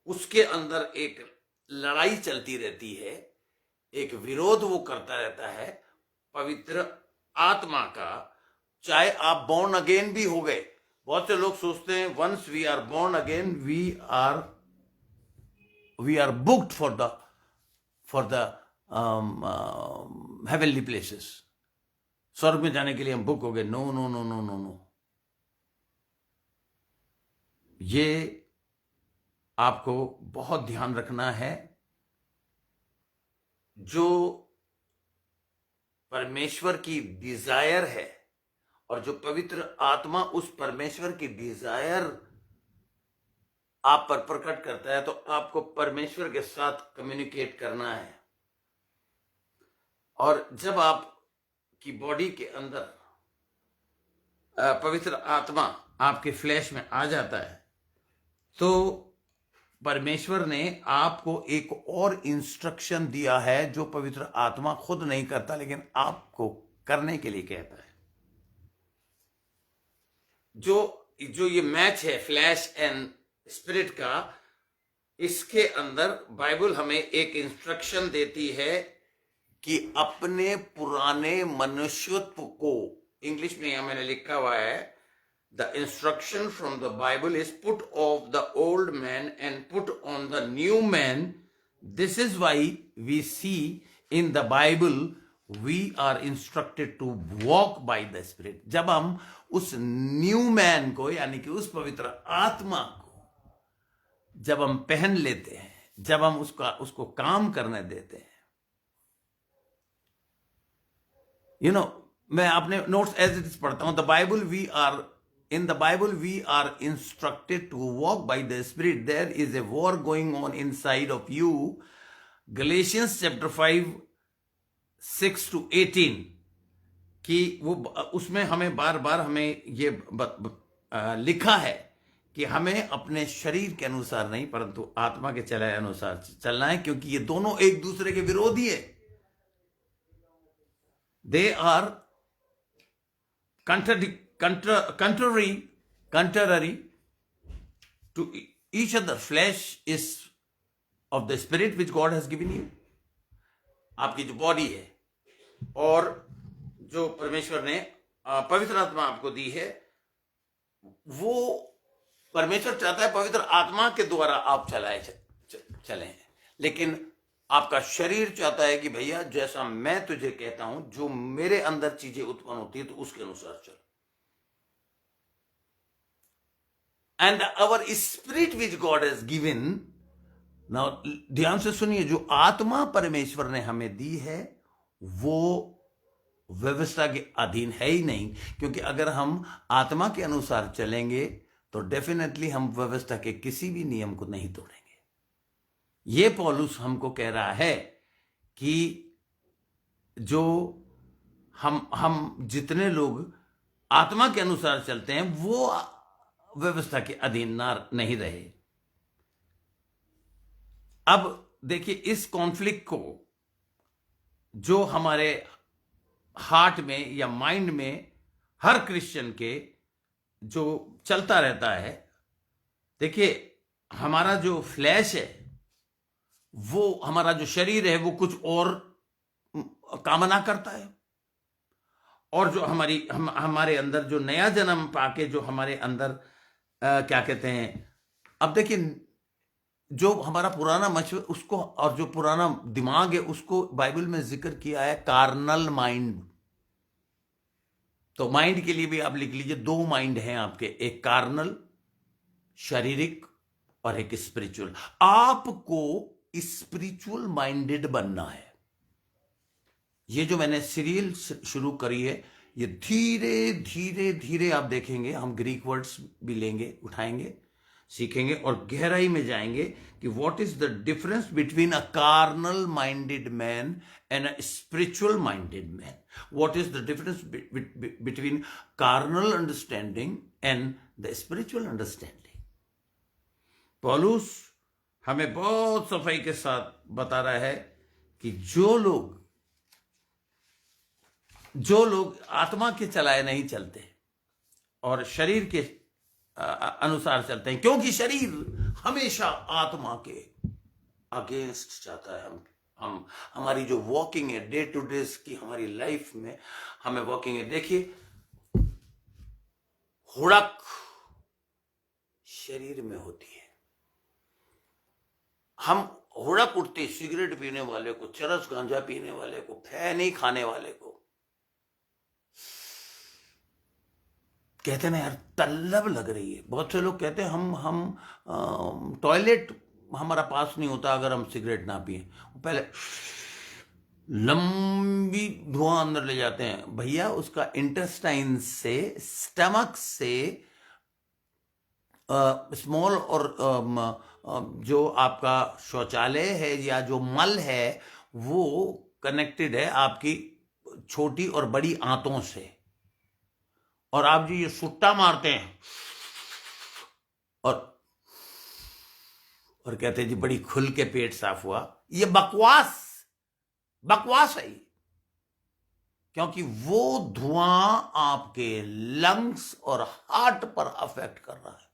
उसके अंदर एक लड़ाई चलती रहती है, एक विरोध वो करता रहता है पवित्र आत्मा का. चाहे आप बोर्न अगेन भी हो गए. बहुत से लोग सोचते हैं once we are born again we are booked for the heavenly places. स्वर्ग में जाने के लिए हम बुक हो गए. No no no no no no. ये आपको बहुत ध्यान रखना है. जो परमेश्वर की डिजायर है और जो पवित्र आत्मा उस परमेश्वर की डिजायर आप पर प्रकट करता है, तो आपको परमेश्वर के साथ कम्युनिकेट करना है. और जब आपकी बॉडी के अंदर पवित्र आत्मा आपके फ्लैश में आ जाता है, तो परमेश्वर ने आपको एक और इंस्ट्रक्शन दिया है जो पवित्र आत्मा खुद नहीं करता, लेकिन आपको करने के लिए कहता है. जो ये मैच है फ्लैश एंड स्पिरिट का, इसके अंदर बाइबल हमें एक इंस्ट्रक्शन देती है कि अपने पुराने मनुष्यत्व को, इंग्लिश में यहां मैंने लिखा हुआ है, the instruction from the Bible is put off the old man and put on the new man. This is why we see in the Bible we are instructed to walk by the spirit. जब हम उस new man को, यानी कि उस पवित्र आत्मा को जब हम पहन लेते हैं, जब हम उसको काम करने देते हैं, मैं अपने नोट्स एज इट इज पढ़ता हूं. The Bible we are instructed to walk by the spirit. There is a war going on inside of you. Galatians chapter 5 6 to 18 कि वो उसमें हमें बार बार हमें ये लिखा है कि हमें अपने शरीर के अनुसार नहीं परंतु आत्मा के चले अनुसार चलना है, क्योंकि ये दोनों एक दूसरे के विरोधी है. They are contrary to each other. Flesh is of the spirit which God has given you. आपकी जो बॉडी है और जो परमेश्वर ने पवित्र आत्मा आपको दी है, वो परमेश्वर चाहता है पवित्र आत्मा के द्वारा आप चले. लेकिन आपका शरीर चाहता है कि भैया जैसा मैं तुझे कहता हूं, जो मेरे अंदर चीजें उत्पन्न होती है तो उसके अनुसार चल. And our spirit which God has given. Now ध्यान से सुनिए, जो आत्मा परमेश्वर ने हमें दी है वो व्यवस्था के अधीन है ही नहीं, क्योंकि अगर हम आत्मा के अनुसार चलेंगे तो डेफिनेटली हम व्यवस्था के किसी भी नियम को नहीं तोड़ेंगे. ये पौलुस हमको कह रहा है कि जो हम जितने लोग आत्मा के अनुसार चलते हैं वो व्यवस्था के अधीन नहीं रहे. अब देखिए, इस कॉन्फ्लिक्ट को जो हमारे हार्ट में या माइंड में हर क्रिश्चियन के जो चलता रहता है, देखिए हमारा जो फ्लैश है वो हमारा जो शरीर है वो कुछ और कामना करता है, और जो हमारे अंदर जो नया जन्म पाके जो हमारे अंदर क्या कहते हैं, अब देखिए, जो हमारा पुराना मशवरा उसको, और जो पुराना दिमाग है उसको बाइबल में जिक्र किया है कार्नल माइंड। तो माइंड के लिए भी आप लिख लीजिए, दो माइंड हैं आपके, एक कार्नल शारीरिक और एक स्पिरिचुअल। आपको स्पिरिचुअल माइंडेड बनना है। ये जो मैंने सीरियल शुरू करी है, ये धीरे धीरे धीरे आप देखेंगे, हम ग्रीक वर्ड्स भी लेंगे, उठाएंगे, सीखेंगे और गहराई में जाएंगे कि what is the difference between a carnal minded man and a spiritual minded man. What is the difference between carnal understanding and the spiritual understanding. पौलुस हमें बहुत सफाई के साथ बता रहा है कि जो लोग आत्मा के चलाए नहीं चलते और शरीर के अनुसार चलते हैं, क्योंकि शरीर हमेशा आत्मा के अगेंस्ट जाता है। हम हमारी जो वॉकिंग है डे टू डे की हमारी लाइफ में, हमें वॉकिंग है, देखिए हुड़क शरीर में होती है। हम हुड़क उठते सिगरेट पीने वाले को, चरस गांजा पीने वाले को, फैनी खाने वाले को, कहते हैं ना यार तलब लग रही है। बहुत से लोग कहते हैं हम टॉयलेट हमारा पास नहीं होता अगर हम सिगरेट ना पिए। पहले लंबी धुआं अंदर ले जाते हैं भैया, उसका इंटेस्टाइन से, स्टमक से स्मॉल और जो आपका शौचालय है या जो मल है वो कनेक्टेड है आपकी छोटी और बड़ी आंतों से। और आप जी ये सुट्टा मारते हैं और कहते हैं जी बड़ी खुल के पेट साफ हुआ। ये बकवास है, क्योंकि वो धुआं आपके लंग्स और हार्ट पर अफेक्ट कर रहा है।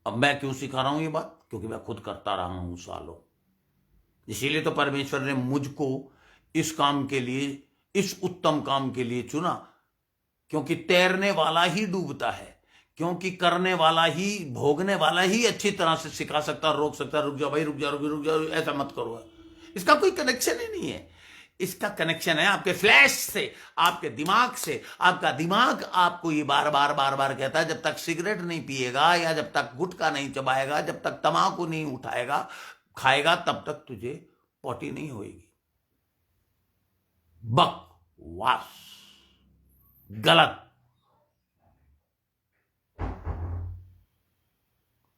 अब मैं क्यों सिखा रहा हूं ये बात, क्योंकि मैं खुद करता रहा हूं सालों। इसीलिए तो परमेश्वर ने मुझको इस काम के लिए, इस उत्तम काम के लिए चुना, क्योंकि तैरने वाला ही डूबता है, क्योंकि करने वाला ही, भोगने वाला ही अच्छी तरह से सिखा सकता, रोक सकता, रुक जा भाई, रुक जा, ऐसा मत करो। इसका कोई कनेक्शन ही नहीं है। इसका कनेक्शन है आपके फ्लैश से, आपके दिमाग से। आपका दिमाग आपको ये बार बार कहता है जब तक सिगरेट नहीं पिएगा, या जब तक गुटखा नहीं चबाएगा, जब तक तंबाकू नहीं उठाएगा खाएगा, तब तक तुझे पॉटी नहीं होगी। बकवास, गलत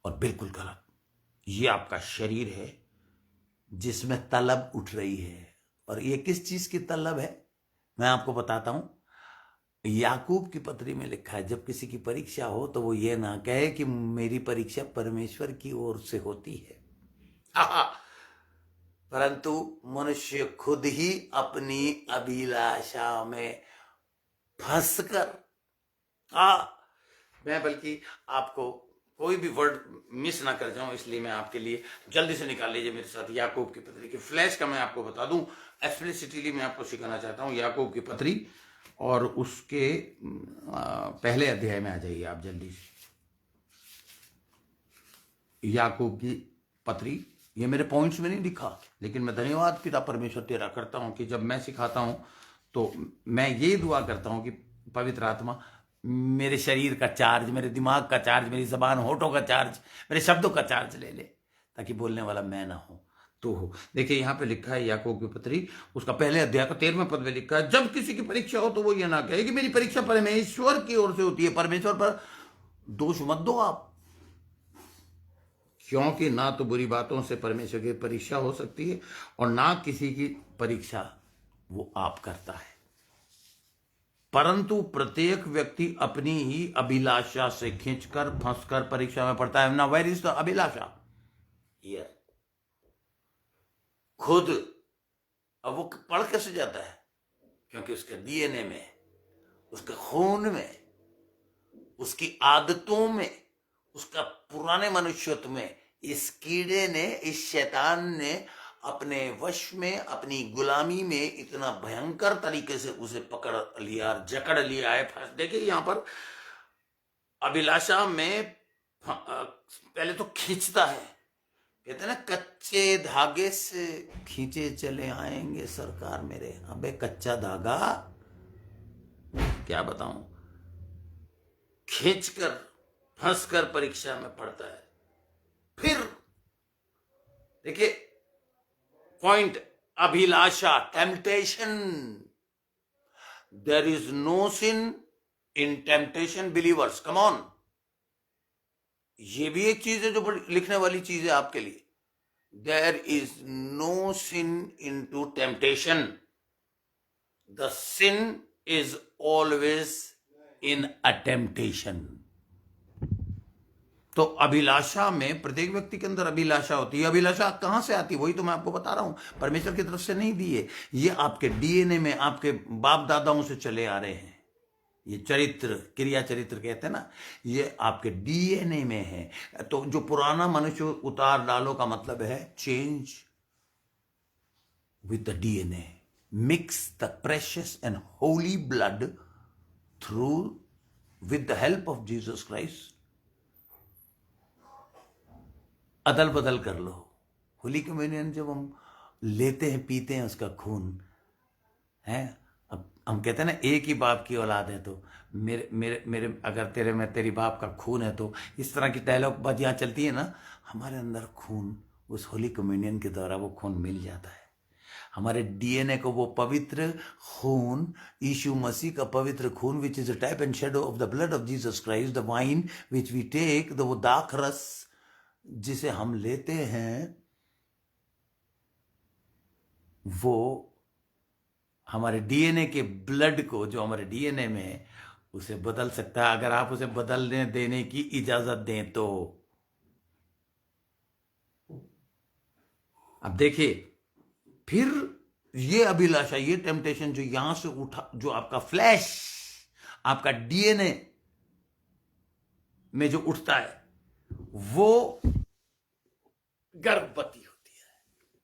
और बिल्कुल गलत। ये आपका शरीर है जिसमें तलब उठ रही है। और ये किस चीज की तलब है मैं आपको बताता हूं। याकूब की पत्री में लिखा है, जब किसी की परीक्षा हो तो वो ये ना कहे कि मेरी परीक्षा परमेश्वर की ओर से होती है, परंतु मनुष्य खुद ही अपनी अभिलाषा में फंसकर, मैं बल्कि आपको कोई भी वर्ड मिस ना कर जाऊं, इसलिए मैं आपके लिए, जल्दी से निकाल लीजिए मेरे साथ याकूब की पत्री के फ्लैश का मैं आपको बता दूं, एक्सप्लिसिटली मैं आपको सिखाना चाहता हूं याकूब की पत्री, और उसके पहले अध्याय में आ जाइए आप जल्दी से। याकूब की पत्री, ये मेरे पॉइंट्स में नहीं लिखा, लेकिन मैं धन्यवाद पिता परमेश्वर तेरा करता हूं कि जब मैं सिखाता हूं तो मैं ये दुआ करता हूं कि पवित्र आत्मा मेरे शरीर का चार्ज, मेरे दिमाग का चार्ज, मेरी जबान होठों का चार्ज, मेरे शब्दों का चार्ज ले ले, ताकि बोलने वाला मैं ना हो तो हो। देखिए यहाँ पे लिखा है याकूब की पत्री, उसका पहले अध्याय का 13वें पद में लिखा है, जब किसी की परीक्षा हो तो वो ये ना कहे कि मेरी परीक्षा परमेश्वर की ओर से होती है। परमेश्वर पर दोष मत दो आप, क्योंकि ना तो बुरी बातों से परमेश्वर की परीक्षा हो सकती है और ना किसी की परीक्षा वो आप करता है, परंतु प्रत्येक व्यक्ति अपनी ही अभिलाषा से खींचकर फंसकर परीक्षा में पड़ता है। ना वेयर इज द अभिलाषा, ये खुद। अब वो पढ़ कैसे जाता है, क्योंकि उसके डीएनए में, उसके खून में, उसकी आदतों में, उसका पुराने मनुष्यत्व में इस कीड़े ने, इस शैतान ने अपने वश में, अपनी गुलामी में इतना भयंकर तरीके से उसे पकड़ लिया, जकड़ लिया है। देखिए यहां पर अभिलाषा में पहले तो खींचता है, कहते हैं ना कच्चे धागे से खींचे चले आएंगे सरकार मेरे। अबे कच्चा धागा क्या बताऊं, खींचकर फंसकर परीक्षा में पड़ता है। फिर देखिए पॉइंट, अभिलाषा, temptation. There is no sin in temptation believers, come on. ये भी एक चीज है जो लिखने वाली चीज है आपके लिए। There is no sin in to temptation, the sin is always in a temptation. तो अभिलाषा में, प्रत्येक व्यक्ति के अंदर अभिलाषा होती है। अभिलाषा कहां से आती है, वही तो मैं आपको बता रहा हूं, परमेश्वर की तरफ से नहीं दी है। ये आपके डीएनए में, आपके बाप दादाओं से चले आ रहे हैं। ये चरित्र, क्रिया चरित्र कहते हैं ना, ये आपके डीएनए में है। तो जो पुराना मनुष्य उतार डालो का मतलब है change with the DNA, mix the precious and Holi blood through with the help of Jesus Christ, अदल बदल कर लो। होली कम्युनियन जब हम लेते हैं, पीते हैं उसका खून है। अब हम कहते हैं ना एक ही बाप की औलाद है, तो मेरे मेरे मेरे अगर तेरे में तेरी बाप का खून है, तो इस तरह की डायलॉग बाजियां चलती है ना। हमारे अंदर खून उस होली कम्युनियन के द्वारा वो खून मिल जाता है। हमारे डीएनए को वो पवित्र खून, यीशु मसीह का पवित्र खून, which is a type and shadow of the blood of Jesus Christ, the wine which we take, वो दाख रस जिसे हम लेते हैं, वो हमारे डीएनए के ब्लड को, जो हमारे डीएनए में है, उसे बदल सकता है, अगर आप उसे बदलने देने की इजाजत दें तो। अब देखिए, फिर ये अभिलाषा, ये टेम्पटेशन जो यहां से उठा, जो आपका फ्लैश, आपका डीएनए में जो उठता है, वो गर्भवती होती है।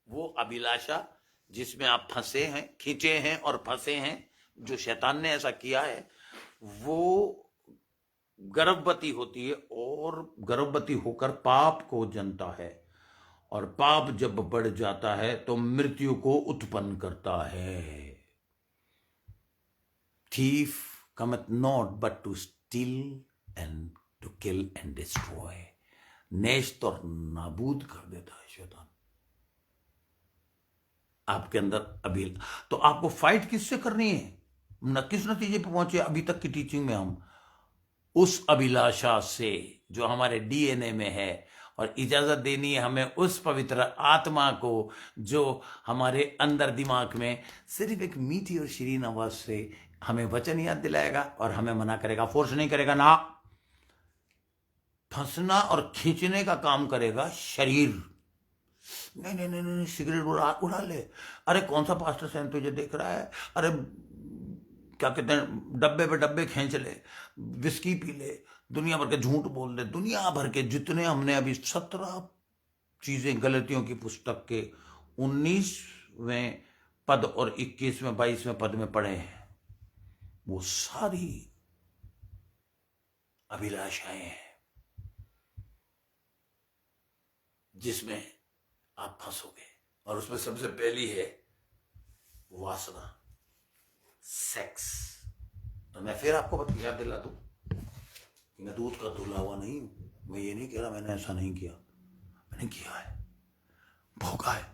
वो अभिलाषा जिसमें आप फंसे हैं, खींचे हैं और फंसे हैं, जो शैतान ने ऐसा किया है, वो गर्भवती होती है और गर्भवती होकर पाप को जनता है। और पाप जब बढ़ जाता है तो मृत्यु को उत्पन्न करता है। Thief cometh not but to steal and to kill and destroy. नेस्त और नाबूद कर देता है शैतान आपके अंदर। अभी तो आपको फाइट किससे करनी है, किस नतीजे पर पहुंचे अभी तक की टीचिंग में हम? उस अभिलाषा से जो हमारे डीएनए में है, और इजाजत देनी है हमें उस पवित्र आत्मा को जो हमारे अंदर दिमाग में सिर्फ एक मीठी और शीरीन आवाज से हमें वचन याद दिलाएगा और हमें मना करेगा, फोर्स नहीं करेगा ना। फंसना और खींचने का काम करेगा शरीर। नहीं नहीं नहीं नहीं, सिगरेट उड़ा ले। अरे कौन सा पास्टर सैन तुझे देख रहा है? अरे क्या कहते हैं, डब्बे पे डब्बे खींच ले, विस्की पी ले, दुनिया भर के झूठ बोल ले, दुनिया भर के जितने हमने अभी 17 चीजें गलतियों की पुस्तक के 19वें पद और 21वें 22वें पद में पढ़े हैं, वो सारी अभिलाषाएं हैं जिसमें आप फंसोगे। और उसमें सबसे पहली है वासना, सेक्स। तो मैं फिर आपको याद दिला दूं, मैं दूध का धुला हुआ नहीं हूं। मैं ये नहीं कह रहा मैंने ऐसा नहीं किया, मैंने किया है, भोगा है।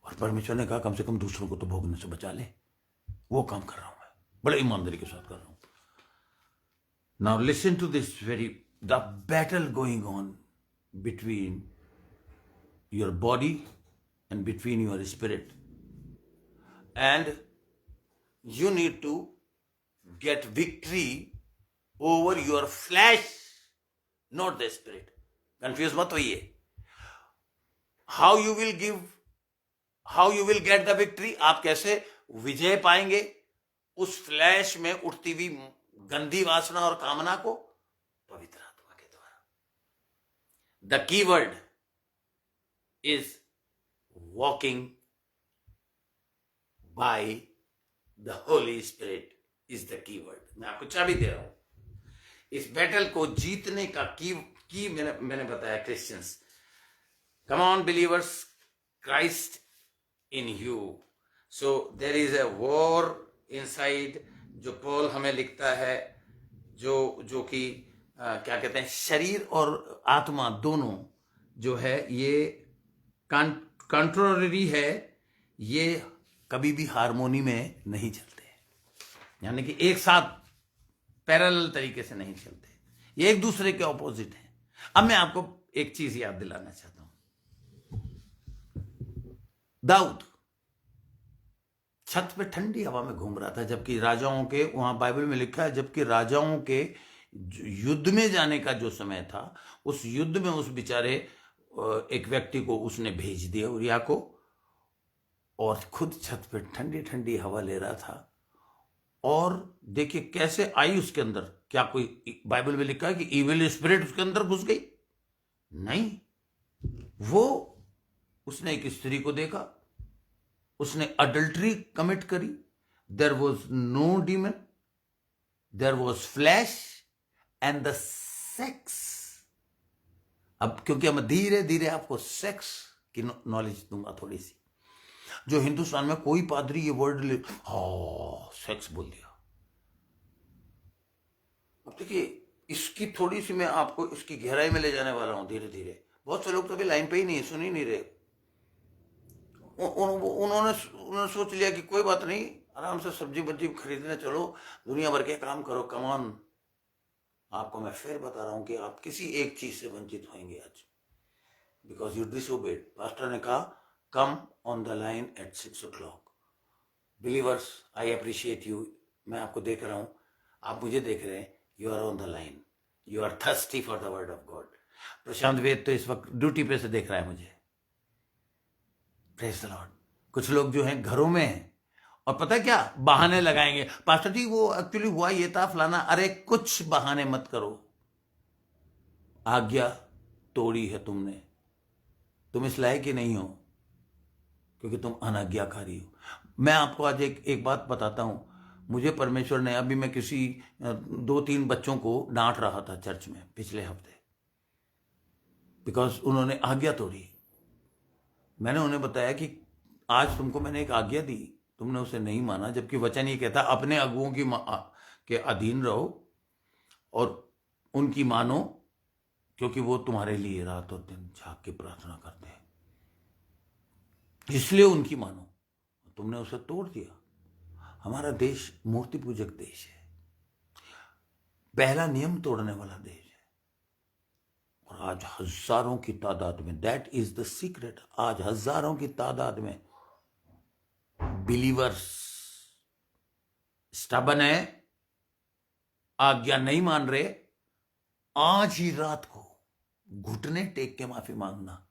और परमेश्वर ने कहा कम से कम दूसरों को तो भोगने से बचा ले। वो काम कर रहा हूं मैं, बड़े ईमानदारी के साथ कर रहा हूं। Now listen to this the battle going on between your body and between your spirit, and you need to get victory over your flesh, not the spirit. Confused मत होइए। how you will get the victory, आप कैसे विजय पाएंगे उस flash में उठती हुई गंदी वासना और कामना को? पवित्र आत्मा के द्वारा। The keyword is walking by the Holy Spirit is the key word. मैं आपको चाबी दे रहा हूं इस बैटल को जीतने का की मैंने बताया Christians. Come on believers, Christ in you. So there is a war inside जो पॉल हमें लिखता है, जो कि क्या कहते हैं, शरीर और आत्मा दोनों जो है ये कंट्रोलरी है, ये कभी भी हार्मोनी में नहीं चलते, यानी कि एक साथ पैरेलल तरीके से नहीं चलते, ये एक दूसरे के ऑपोजिट है. अब मैं आपको एक चीज याद दिलाना चाहता हूं. दाऊद छत पे ठंडी हवा में घूम रहा था, जबकि राजाओं के, वहां बाइबल में लिखा है, जबकि राजाओं के युद्ध में जाने का जो समय था, उस युद्ध में उस बेचारे एक व्यक्ति को उसने भेज दिया, उरिया को, और खुद छत पे ठंडी ठंडी हवा ले रहा था. और देखिए कैसे आई उसके अंदर. क्या कोई बाइबल में लिखा है कि इविल स्पिरिट उसके अंदर घुस गई? नहीं. वो उसने एक स्त्री को देखा, उसने अडल्ट्री कमिट करी. There was no demon, there was flesh and the sex. अब क्योंकि मैं धीरे धीरे आपको सेक्स की नॉलेज दूंगा थोड़ी सी. जो हिंदुस्तान में कोई पादरी ये वर्ड ले सेक्स बोल दिया. अब देखिए इसकी थोड़ी सी मैं आपको इसकी गहराई में ले जाने वाला हूं धीरे धीरे. बहुत से लोग तो अभी लाइन पे ही नहीं, सुन ही नहीं रहे. उन्होंने सोच लिया कि कोई बात नहीं, आराम से सब्जी बब्जी खरीदने चलो, दुनिया भर के काम करो. कम ऑन, आपको मैं फिर बता रहा हूं कि आप किसी एक चीज से वंचित होंगे आज, बिकॉज यू डिसओबेड. पास्टर ने कहा come on the line at 6 o'clock. Believers, I appreciate you. मैं आपको देख रहा हूं, आप मुझे देख रहे हैं. You are on the line, you are thirsty for the word of God. Prashant Ved तो इस वक्त ड्यूटी पे से देख रहा है मुझे. Praise the Lord. कुछ लोग जो हैं घरों में हैं, और पता है क्या बहाने लगाएंगे, पास्टर जी वो एक्चुअली हुआ ये था फलाना. अरे कुछ बहाने मत करो. आज्ञा तोड़ी है तुमने, तुम इस लायक ही नहीं हो, क्योंकि तुम अनाज्ञाकारी हो. मैं आपको आज एक बात बताता हूं. मुझे परमेश्वर ने, अभी मैं किसी 2-3 बच्चों को डांट रहा था चर्च में पिछले हफ्ते, बिकॉज उन्होंने आज्ञा तोड़ी. मैंने उन्हें बताया कि आज तुमको मैंने एक आज्ञा दी, तुमने उसे नहीं माना, जबकि वचन ये कहता अपने अगुओं के अधीन रहो और उनकी मानो, क्योंकि वो तुम्हारे लिए रात और दिन जाग के प्रार्थना करते हैं, इसलिए उनकी मानो. तुमने उसे तोड़ दिया. हमारा देश मूर्ति पूजक देश है, पहला नियम तोड़ने वाला देश है. और आज हजारों की तादाद में, दैट इज द सीक्रेट, आज हजारों की तादाद में बिलीवर्स स्टबन है, आज्ञा नहीं मान रहे. आज ही रात को घुटने टेक के माफी मांगना,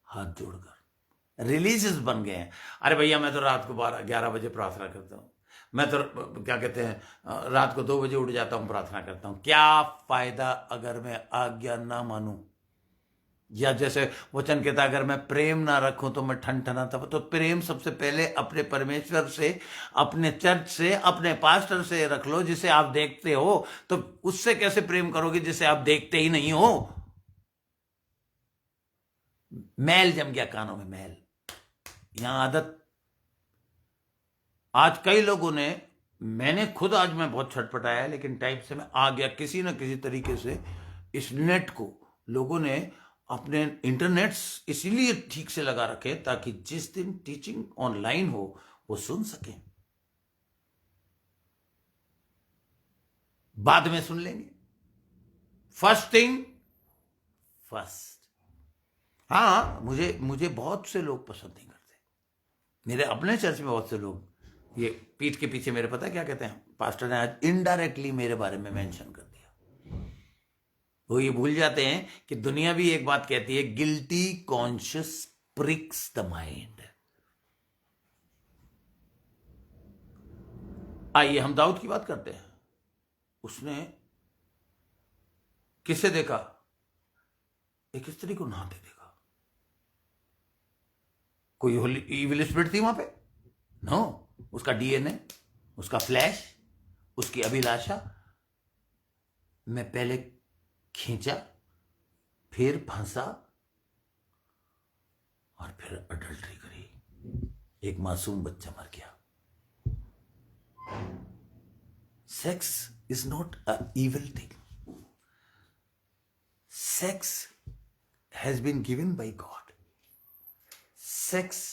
हाथ जोड़कर. रिलीजियस बन गए हैं. अरे भैया मैं तो रात को 12-11 बजे प्रार्थना करता हूं, मैं तो क्या कहते हैं रात को 2 बजे उठ जाता हूं, प्रार्थना करता हूं. क्या फायदा अगर मैं आज्ञा ना मानूं? या जैसे वचन कहता अगर मैं प्रेम ना रखूं तो मैं ठनठनाता. तो प्रेम सबसे पहले अपने परमेश्वर से, अपने चर्च से, अपने पास्टर से रख लो, जिसे आप देखते हो. तो उससे कैसे प्रेम करोगे जिसे आप देखते ही नहीं हो? मैल जम गया कानों में, मैल. यहां आदत. आज कई लोगों ने, मैंने खुद आज मैं बहुत छटपटाया, लेकिन टाइप से मैं आ गया किसी ना किसी तरीके से. इस नेट को लोगों ने अपने इंटरनेट्स इसीलिए ठीक से लगा रखे ताकि जिस दिन टीचिंग ऑनलाइन हो वो सुन सके. बाद में सुन लेंगे. First thing first. हाँ, मुझे बहुत से लोग पसंद नहीं करते. मेरे अपने चर्च में बहुत से लोग ये पीठ के पीछे मेरे, पता है क्या कहते हैं, पास्टर ने आज इनडायरेक्टली मेरे बारे में मेंशन कर दिया. वो ये भूल जाते हैं कि दुनिया भी एक बात कहती है, guilty conscious prix the mind. आइए हम दाऊद की बात करते हैं. उसने किसे देखा? एक स्त्री को नहाते देखा. कोई इविल स्पिरिट थी वहां पे? नो। उसका डीएनए, उसका फ्लैश, उसकी अभिलाषा में पहले खींचा, फिर फंसा और फिर अडल्ट्री करी। एक मासूम बच्चा मर गया। Sex is not a evil thing. Sex has been given by God. Sex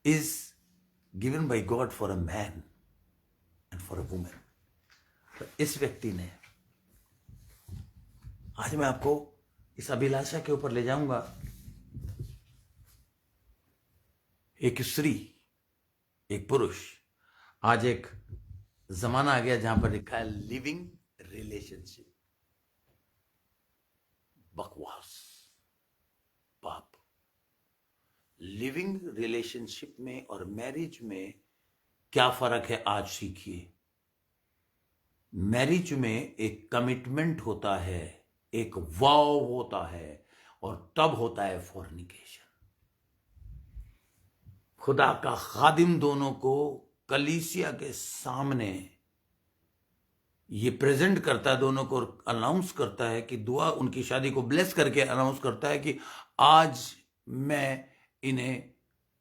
is given by God for a man and for a woman. तो इस व्यक्ति ने, आज मैं आपको इस अभिलाषा के ऊपर ले जाऊंगा। एक स्त्री, एक पुरुष। आज एक जमाना आ गया जहां पर लिखा है लिविंग रिलेशनशिप। बकवास, पाप। लिविंग रिलेशनशिप में और मैरिज में क्या फर्क है, आज सीखिए। मैरिज में एक कमिटमेंट होता है, एक वाव होता है, और तब होता है फॉर्निकेशन। खुदा का खादिम दोनों को कलीसिया के सामने ये प्रेजेंट करता है, दोनों को अनाउंस करता है कि दुआ, उनकी शादी को ब्लेस करके अनाउंस करता है कि आज मैं इन्हें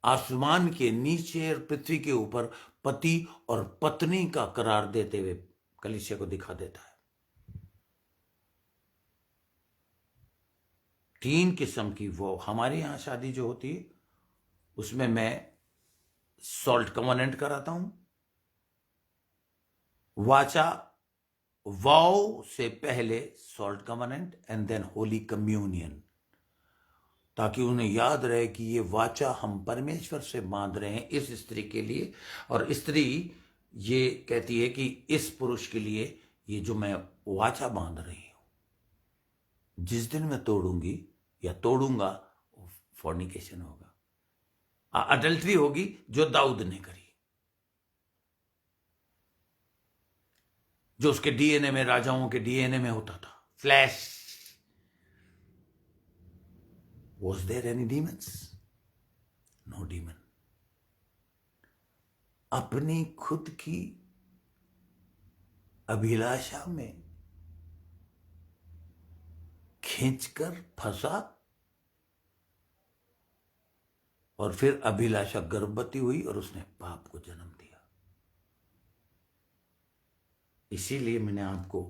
आसमान के नीचे और पृथ्वी के ऊपर पति और पत्नी का करार देते हुए कलीसिया को दिखा देता है। 3 किस्म की वो हमारे यहां शादी जो होती है, उसमें मैं सॉल्ट कवनेंट कराता हूं। वाचा वाव से पहले salt covenant and then holy communion, ताकि उन्हें याद रहे कि ये वाचा हम परमेश्वर से बांध रहे हैं इस स्त्री के लिए, और स्त्री ये कहती है कि इस पुरुष के लिए ये जो मैं वाचा बांध रही हूं, जिस दिन मैं तोड़ूंगी या तोड़ूंगा, फॉर्निकेशन होगा, अडल्ट्री होगी, जो दाऊद ने करी, जो उसके डीएनए में, राजाओं के डीएनए में होता था, flash. Was there any demons? No demon. अपनी खुद की अभिलाषा में खींचकर फंसा, और फिर अभिलाषा गर्भवती हुई और उसने पाप को जन्म दिया। इसीलिए मैंने आपको,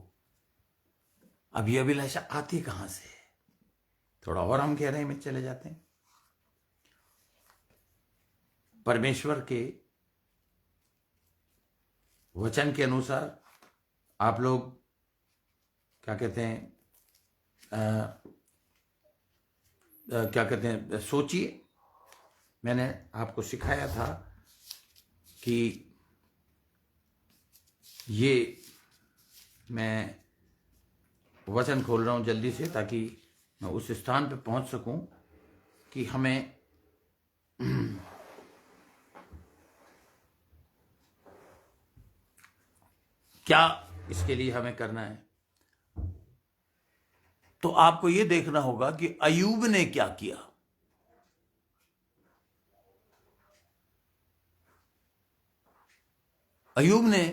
अब ये अभिलाषा आती कहां से है, थोड़ा और हम गहराई में चले जाते हैं। परमेश्वर के वचन के अनुसार आप लोग क्या कहते हैं, क्या कहते हैं, सोचिए। मैंने आपको सिखाया था कि ये मैं वचन खोल रहा हूं जल्दी से, ताकि मैं उस स्थान पे पहुंच सकूं कि हमें क्या इसके लिए हमें करना है। तो आपको यह देखना होगा कि अय्यूब ने क्या किया। अय्यूब ने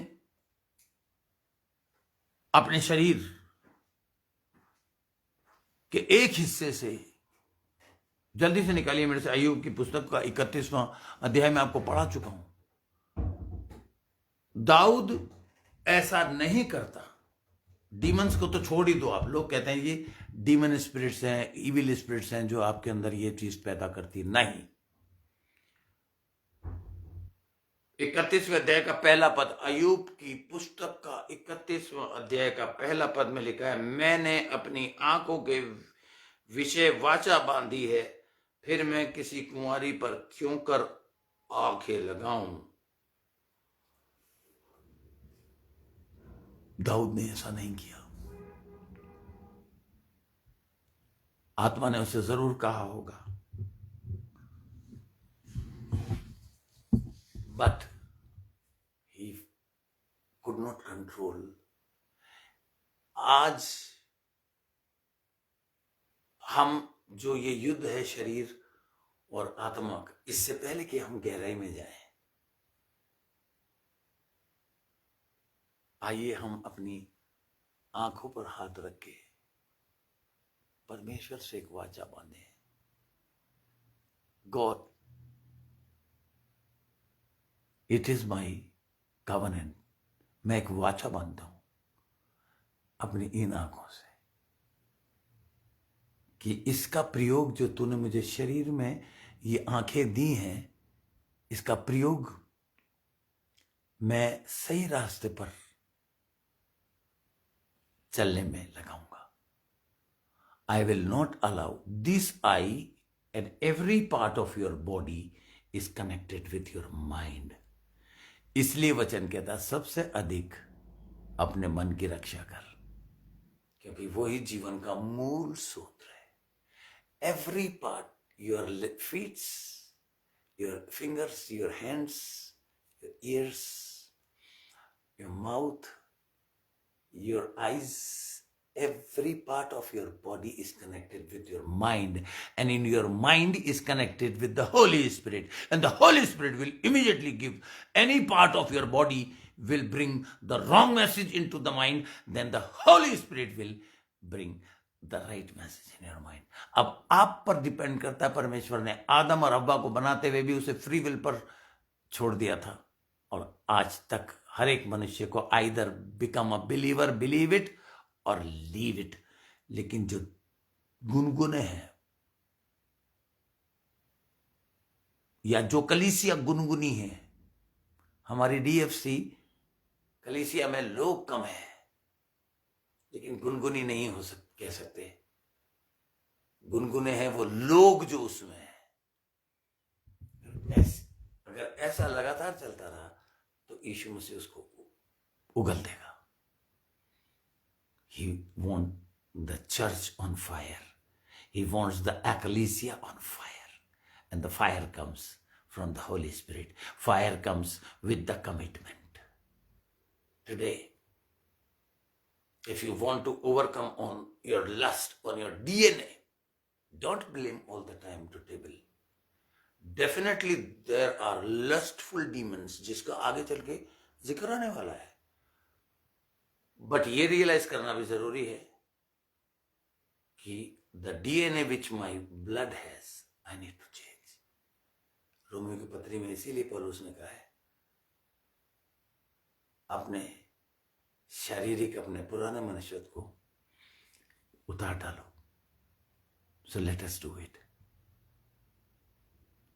अपने शरीर के एक हिस्से से, जल्दी से निकालिए मेरे से अय्यूब की पुस्तक का 31वां अध्याय में आपको पढ़ा चुका हूं। दाऊद ऐसा नहीं करता। डीमंस को तो छोड़ ही दो आप। लोग कहते हैं ये डीमन स्पिरिट्स हैं, इविल स्पिरिट्स हैं जो आपके अंदर ये चीज पैदा करती है। नहीं। 31वें अध्याय का पहला पद, अय्यूब की पुस्तक का 31वां अध्याय का पहला पद में लिखा है, मैंने अपनी आंखों के विषय वाचा बांधी है, फिर मैं किसी कुंवारी पर क्यों कर आंखें लगाऊं। दाऊद ने ऐसा नहीं किया। आत्मा ने उसे जरूर कहा होगा, but he could not control. आज हम जो ये युद्ध है शरीर और आत्मा का, इससे पहले कि हम गहराई में जाएं, आइए हम अपनी आंखों पर हाथ रख के परमेश्वर से एक वाचा बांधे। God, it is my covenant, मैं एक वाचा बांधता हूं अपनी इन आंखों से कि इसका प्रयोग जो तूने मुझे शरीर में ये आंखें दी हैं, इसका प्रयोग मैं सही रास्ते पर चलने में लगाऊंगा। I will not allow this I and every part of your body is connected with your mind. इसलिए वचन कहता सबसे अधिक अपने मन की रक्षा कर, क्योंकि वही जीवन का मूल सूत्र है। Every part, your feet, your fingers, your hands, your ears, your mouth, your eyes, every part of your body is connected with your mind, and in your mind is connected with the Holy Spirit, and the Holy Spirit will immediately give any part of your body will bring the wrong message into the mind, then the Holy Spirit will bring the right message in your mind. अब आप पर depend करता है। परमेश्वर ने आदम और हव्वा को बनाते हुए भी उसे फ्री विल पर छोड़ दिया था, और आज तक हर एक मनुष्य को either become a believer, believe it, और लीव इट। लेकिन जो गुनगुने हैं या जो कलीसिया गुनगुनी है, हमारी डीएफसी कलीसिया में लोग कम है लेकिन गुनगुनी नहीं कह सकते। गुनगुने हैं वो लोग जो उसमें है। अगर ऐसा लगातार चलता रहा तो यीशु मसीह उसको उगल देगा। He wants the church on fire. He wants the ecclesia on fire. And the fire comes from the Holy Spirit. Fire comes with the commitment. Today, if you want to overcome on your lust, on your DNA, don't blame all the time to devil. Definitely there are lustful demons जिसका आगे चल के जिक्र आने वाला है, but ये realise करना भी जरूरी है कि the DNA which my blood has, I need to change. रोमियो की पत्री में इसीलिए पौलुस ने कहा है अपने शारीरिक, अपने पुराने मनुष्य को उतार डालो। So let us do it.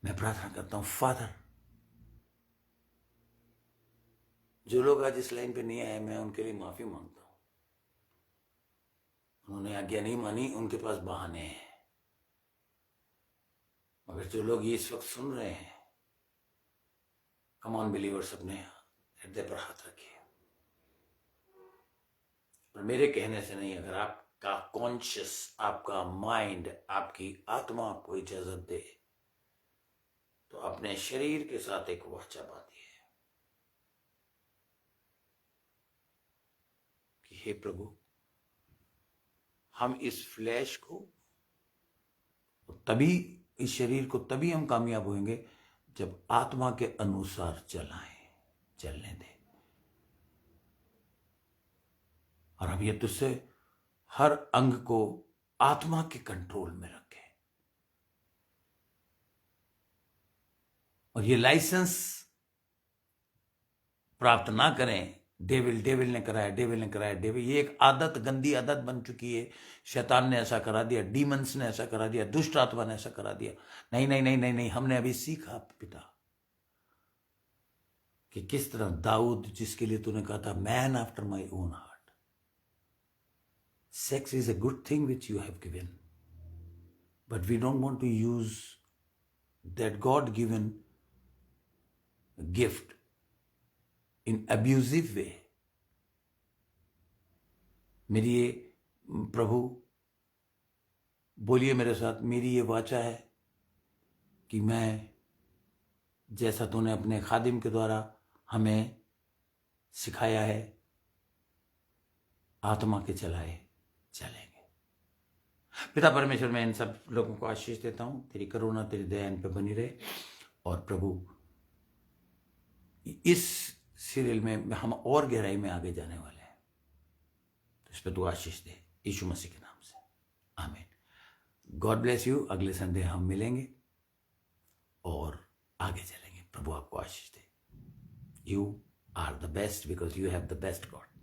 मैं प्रार्थना करता हूं, फादर, जो लोग आज इस लाइन पे नहीं आए, मैं उनके लिए माफी मांगता हूं। उन्होंने आज्ञा नहीं मानी, उनके पास बहाने हैं। मगर जो लोग ये इस वक्त सुन रहे हैं, कम ऑन बिलीवर्स, अपने हृदय पर हाथ रखिए। और मेरे कहने से नहीं, अगर आपका कॉन्शियस, आपका माइंड, आपकी आत्मा आपको इजाजत दे तो अपने शरीर के साथ एक वाचा बांधिए कि हे प्रभु, हम इस फ्लैश को तभी, इस शरीर को तभी हम कामयाब होंगे जब आत्मा के अनुसार चलने दें। और हम ये तुझसे हर अंग को आत्मा के कंट्रोल में रखें। और ये लाइसेंस प्राप्त ना करें, डेविल ने कराया, ये एक आदत, गंदी आदत बन चुकी है। शैतान ने ऐसा करा दिया, डीमंस ने ऐसा करा दिया, दुष्ट आत्मा ने ऐसा करा दिया। नहीं नहीं नहीं नहीं नहीं, हमने अभी सीखा पिता कि किस तरह दाऊद, जिसके लिए तूने कहा था man after my own heart, sex is a good thing which you have given, but we don't want to use that God-given gift in abusive way. मेरी ये प्रभु बोलिए मेरे साथ, मेरी ये वाचा है कि मैं, जैसा तूने अपने खादिम के द्वारा हमें सिखाया है, आत्मा के चलाए चलेंगे। पिता परमेश्वर, मैं इन सब लोगों को आशीष देता हूं। तेरी करुणा, तेरी दया इन पे बनी रहे। और प्रभु, इस सीरियल में हम और गहराई में आगे जाने वाले हैं, तो इस पे तू आशीष दे, यीशु मसीह के नाम से, आमीन। God bless you. अगले संडे हम मिलेंगे और आगे चलेंगे। प्रभु आपको आशीष दे। You are the best because you have the best God.